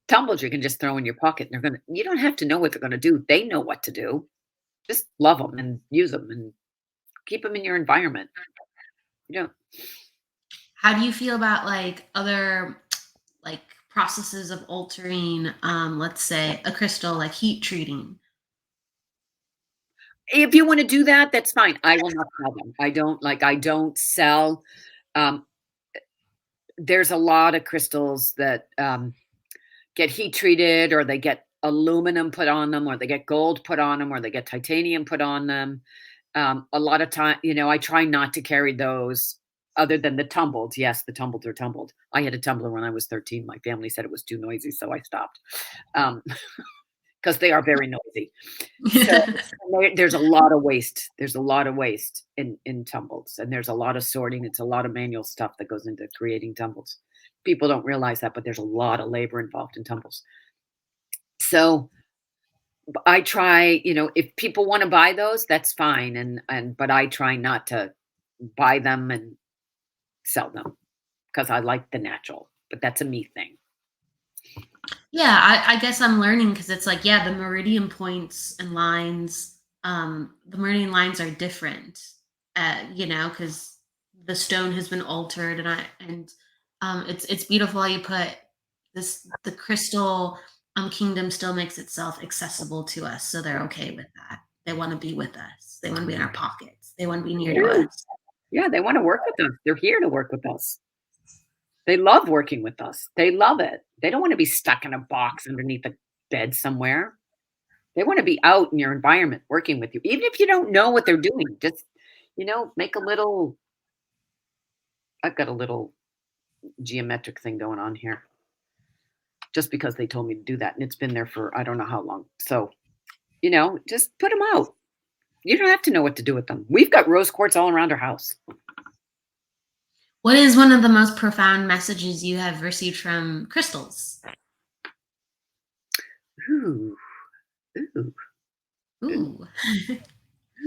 tumblers you can just throw in your pocket, and you don't have to know what they're gonna do. They know what to do. Just love them and use them and keep them in your environment. You don't How do you feel about, like, other, like, processes of altering, let's say, a crystal, like heat treating? If you wanna do that, that's fine. I will not sell them. I don't sell, um, there's a lot of crystals that, get heat treated, or they get aluminum put on them, or they get gold put on them, or they get titanium put on them. A lot of time, I try not to carry those other than the tumbled. Yes, the tumbled are tumbled. I had a tumbler when I was 13. My family said it was too noisy, so I stopped. Um, because they are very noisy. So there's a lot of waste. There's a lot of waste in tumbles, and there's a lot of sorting. It's a lot of manual stuff that goes into creating tumbles. People don't realize that, but there's a lot of labor involved in tumbles. So I try, if people want to buy those, that's fine, but I try not to buy them and sell them because I like the natural. But that's a me thing. Yeah, I guess I'm learning because it's like, yeah, the meridian points and lines, the meridian lines are different, because the stone has been altered, and it's beautiful how you put the crystal kingdom still makes itself accessible to us, so they're okay with that. They want to be with us. They want to be in our pockets. They want to be near to True. us. Yeah, they want to work with us. They're here to work with us. They love working with us. They love it. They don't want to be stuck in a box underneath a bed somewhere. They want to be out in your environment working with you. Even if you don't know what they're doing, just, make a little. I've got a little geometric thing going on here just because they told me to do that. And it's been there for I don't know how long. So, just put them out. You don't have to know what to do with them. We've got rose quartz all around our house. What is one of the most profound messages you have received from crystals? Ooh, ooh, Ooh.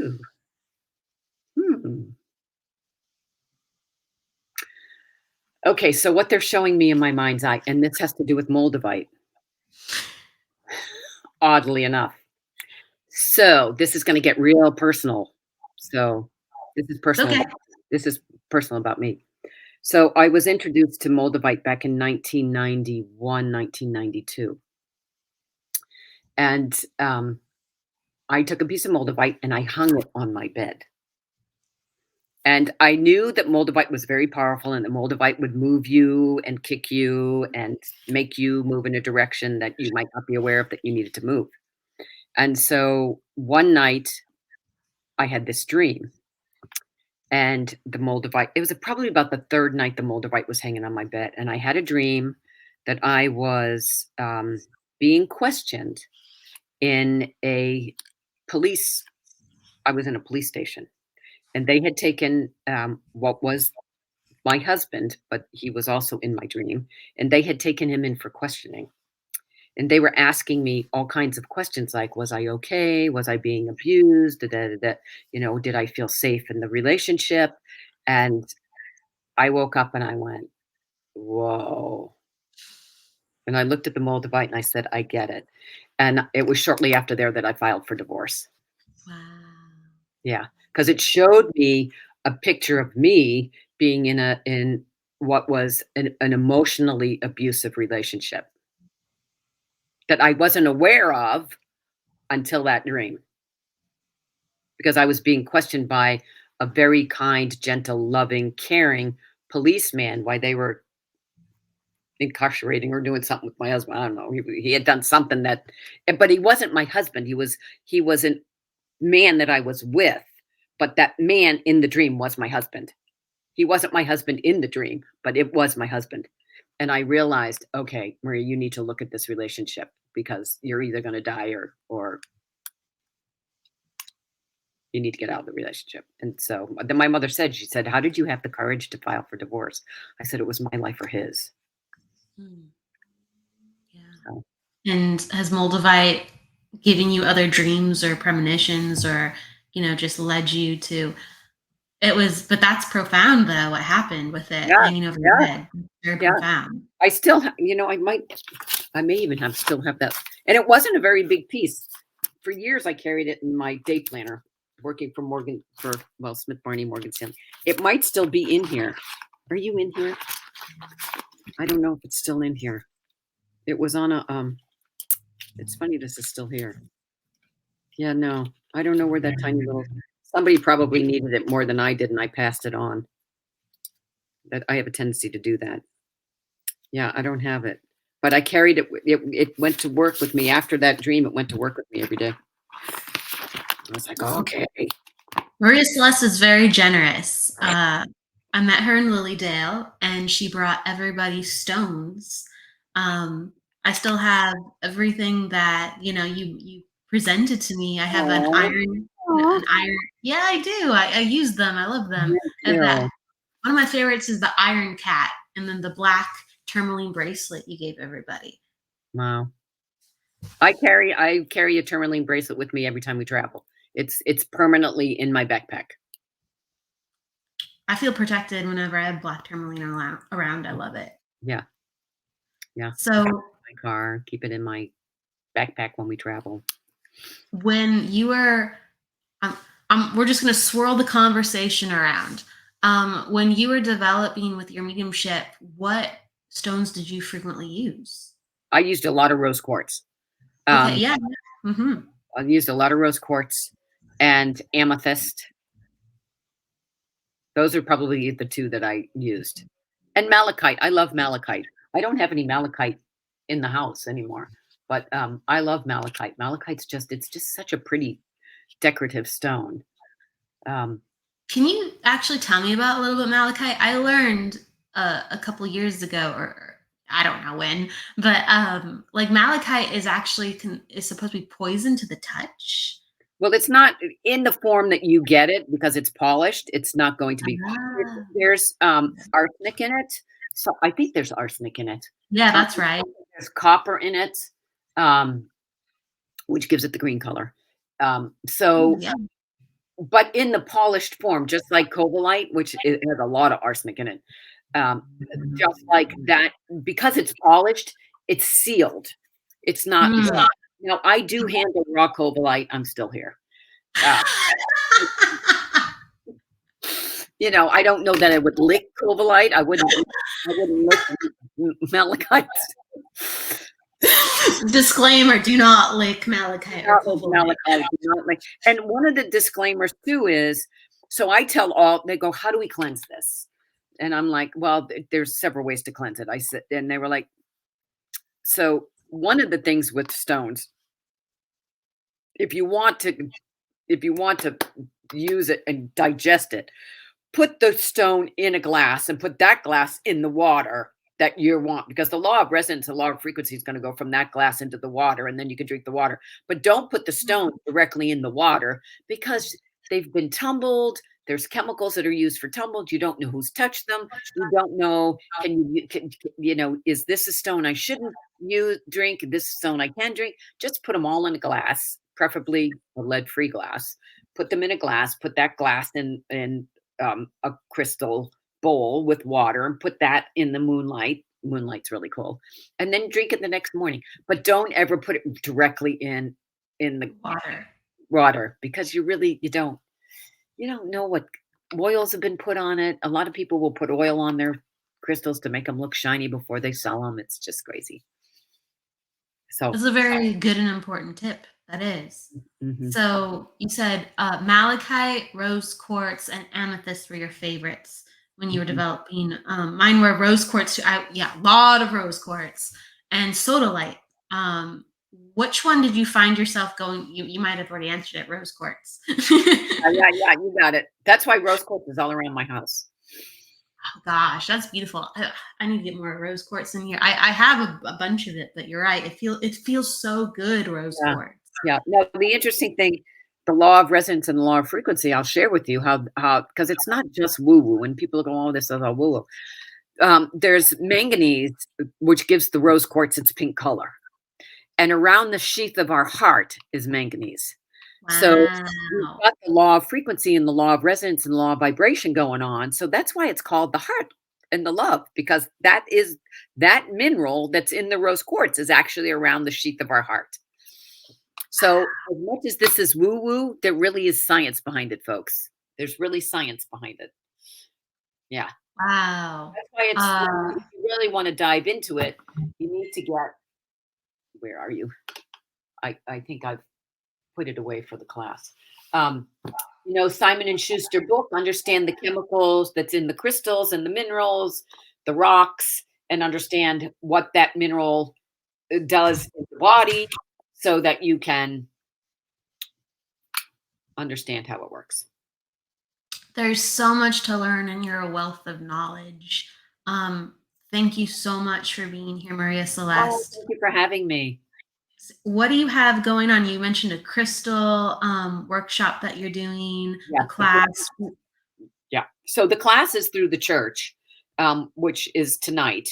ooh. Hmm. Okay, so what they're showing me in my mind's eye, and this has to do with Moldavite, oddly enough. So this is going to get real personal. So this is personal. Okay. This is personal about me. So I was introduced to Moldavite back in 1991, 1992. And I took a piece of Moldavite and I hung it on my bed. And I knew that Moldavite was very powerful and that Moldavite would move you and kick you and make you move in a direction that you might not be aware of that you needed to move. And so one night I had this dream and the Moldavite, it was probably about the third night the Moldavite was hanging on my bed. And I had a dream that I was being questioned in a police, I was in a police station. And they had taken what was my husband, but he was also in my dream, and they had taken him in for questioning. And they were asking me all kinds of questions like, was I okay? Was I being abused? Did I feel safe in the relationship? And I woke up and I went, whoa. And I looked at the Moldavite and I said, I get it. And it was shortly after there that I filed for divorce. Wow. Yeah, because it showed me a picture of me being in what was an emotionally abusive relationship that I wasn't aware of until that dream. Because I was being questioned by a very kind, gentle, loving, caring policeman while they were incarcerating or doing something with my husband. I don't know. He had done something but he wasn't my husband. He was a man that I was with. But that man in the dream was my husband. He wasn't my husband in the dream, but it was my husband. And I realized, okay, Maria, you need to look at this relationship because you're either going to die or you need to get out of the relationship. And so then my mother she said, how did you have the courage to file for divorce? I said, it was my life or his. Yeah. So. And has Moldavite given you other dreams or premonitions or, just led you to, but that's profound though, what happened with it hanging over your head. Very profound. I still, I may even still have that. And it wasn't a very big piece. For years, I carried it in my day planner, working for Smith Barney, Morgan Stanley. It might still be in here. Are you in here? I don't know if it's still in here. It was on it's funny this is still here. Yeah, no, I don't know where that tiny little, somebody probably needed it more than I did and I passed it on. That I have a tendency to do that. Yeah, I don't have it. But I carried it. It went to work with me after that dream. It went to work with me every day. I was like, oh, okay. Maria Celeste is very generous. I met her in Lilydale, and she brought everybody stones. I still have everything that you presented to me. I have an iron. Yeah, I do. I use them. I love them. One of my favorites is the iron cat, and then the black tourmaline bracelet you gave everybody. Wow. I carry a tourmaline bracelet with me every time we travel. It's permanently in my backpack. I feel protected whenever I have black tourmaline around. I love it. Yeah. So my car, keep it in my backpack when we travel. When you were, we're just going to swirl the conversation around. When you were developing with your mediumship, what stones did you frequently use? I used a lot of rose quartz. Okay, yeah. Mm-hmm. I used a lot of rose quartz and amethyst. Those are probably the two that I used. And malachite. I love malachite. I don't have any malachite in the house anymore, but I love malachite. Malachite's it's just such a pretty decorative stone. Can you actually tell me about a little bit malachite? I learned a couple years ago, or I don't know when, but like malachite is actually is supposed to be poison to the touch. Well, it's not in the form that you get it because it's polished. It's not going to be. There's arsenic in it. So I think there's arsenic in it. Yeah, that's right. There's copper in it, which gives it the green color. But in the polished form, just like cobalite, which it has a lot of arsenic in it. Just like that, because it's polished, it's sealed. It's not. Now, I do handle raw cobalite. I'm still here. I don't know that I would lick cobalite. I wouldn't lick malachite. Disclaimer: do not lick malachite or cobalite. And one of the disclaimers too is, so I tell they go, how do we cleanse this? And I'm like, well, there's several ways to cleanse it. I said, and they were like, so one of the things with stones, if you want to use it and digest it, put the stone in a glass and put that glass in the water that you want, because the law of resonance and law of frequency is going to go from that glass into the water, and then you can drink the water. But don't put the stone directly in the water, because they've been tumbled. There's chemicals that are used for tumbled. You don't know who's touched them. You don't know, is this a stone I shouldn't drink? This stone I can drink? Just put them all in a glass, preferably a lead-free glass. Put them in a glass, put that glass in a crystal bowl with water, and put that in the moonlight. Moonlight's really cool. And then drink it the next morning. But don't ever put it directly in the water, because you don't know what oils have been put on it. A lot of people will put oil on their crystals to make them look shiny before they sell them. It's just crazy. So it's a very good and important tip. That is. Mm-hmm. So you said malachite, rose quartz, and amethyst were your favorites when you were developing. Mine were rose quartz. A lot of rose quartz and sodalite. Which one did you find yourself going? You might have already answered it. Rose quartz. Yeah, you got it. That's why rose quartz is all around my house. Oh gosh, that's beautiful. I need to get more rose quartz in here. I have a bunch of it, but you're right. It feels so good, rose quartz. Yeah. No, the interesting thing, the law of resonance and the law of frequency, I'll share with you how because it's not just woo-woo. When people go, oh, this is all woo-woo. There's manganese, which gives the rose quartz its pink color. And around the sheath of our heart is manganese. Wow. So we've got the law of frequency and the law of resonance and the law of vibration going on. So that's why it's called the heart and the love, because that mineral that's in the rose quartz is actually around the sheath of our heart. So as much as this is woo-woo, there really is science behind it, folks. There's really science behind it. Yeah. Wow. That's why if you really want to dive into it, you need to get, where are you? I think I've put it away for the class. Simon & Schuster book, understand the chemicals that's in the crystals and the minerals, the rocks, and understand what that mineral does in the body, so that you can understand how it works. There's so much to learn, and you're a wealth of knowledge. Thank you so much for being here, Maria Celeste. Thank you for having me. What do you have going on? You mentioned a crystal workshop that you're doing, a class. Yeah. So the class is through the church, which is tonight.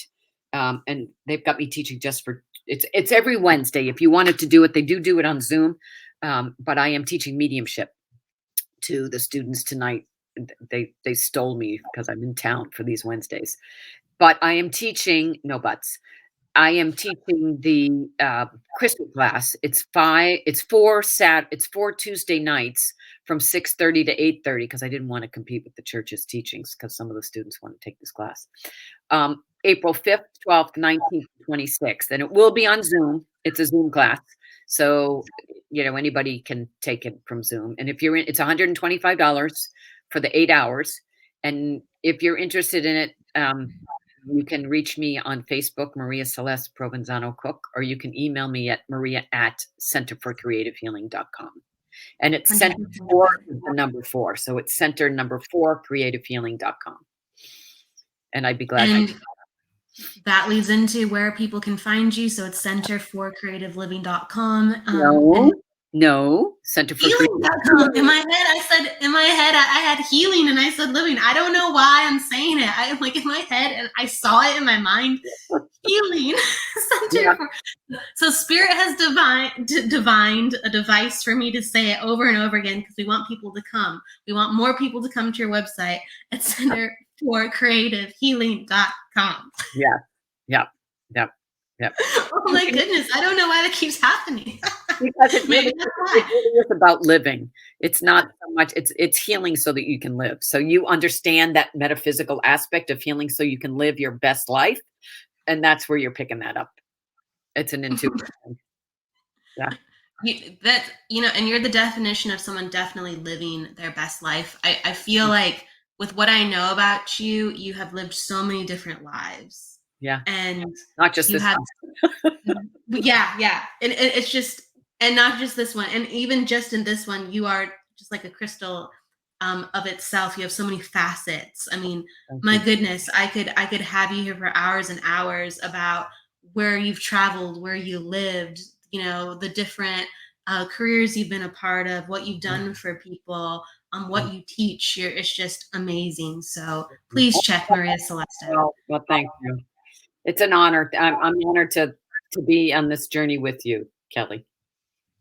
And they've got me teaching it's every Wednesday. If you wanted to do it, they do it on Zoom. But I am teaching mediumship to the students tonight. They stole me because I'm in town for these Wednesdays. But I am teaching, no buts. I am teaching the crystal class. It's 4 Tuesday nights from 6:30 to 8:30, because I didn't want to compete with the church's teachings, because some of the students want to take this class. April 5th, 12th, 19th, 26th. And it will be on Zoom. It's a Zoom class. So, anybody can take it from Zoom. And if it's $125 for the 8 hours. And if you're interested in it, you can reach me on Facebook, Maria Celeste Provenzano Cook, or you can email me at maria@centerforcreativehealing.com. And it's center 4, the number 4. So it's center number 4, creativehealing.com. And I'd be glad to. That leads into where people can find you. So it's centerforcreativeliving.com. No, Center for Healing.com. In my head, I had healing and I said living. I don't know why I'm saying it. I'm like in my head and I saw it in my mind. Healing. So Spirit has divined a device for me to say it over and over again, because we want people to come. We want more people to come to your website at underscorecreativehealing.com. Yeah. Yep. Yep. Yep. Oh my goodness. I don't know why that keeps happening. Because it Maybe really, that's it why. really is about living. It's not so much, it's healing so that you can live. So you understand that metaphysical aspect of healing so you can live your best life. And that's where you're picking that up. It's an intuitive thing. Yeah. And you're the definition of someone definitely living their best life. I feel like with what I know about you, you have lived so many different lives. Yeah. And Not just you this have, one. yeah. And it's just, and not just this one. And even just in this one, you are just like a crystal of itself. You have so many facets. I mean, Thank my you. goodness, I could have you here for hours and hours about where you've traveled, where you lived, the different careers you've been a part of, what you've done for people, what you teach. It's just amazing. So please check Maria Celeste out. Well, thank you. It's an honor. I'm honored to be on this journey with you, Kelly.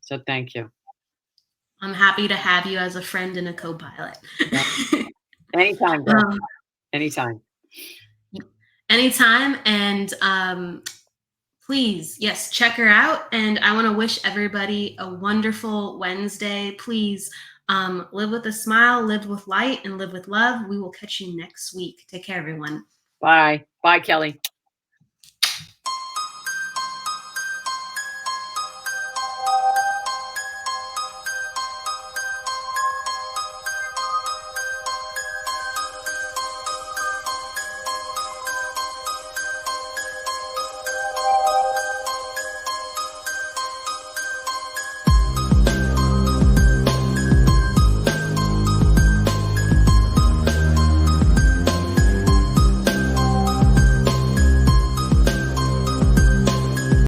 So thank you. I'm happy to have you as a friend and a co-pilot. Yeah. Anytime, girl. Anytime. Anytime. And please, yes, check her out. And I want to wish everybody a wonderful Wednesday. Please live with a smile, live with light, and live with love. We will catch you next week. Take care, everyone. Bye. Bye, Kelly.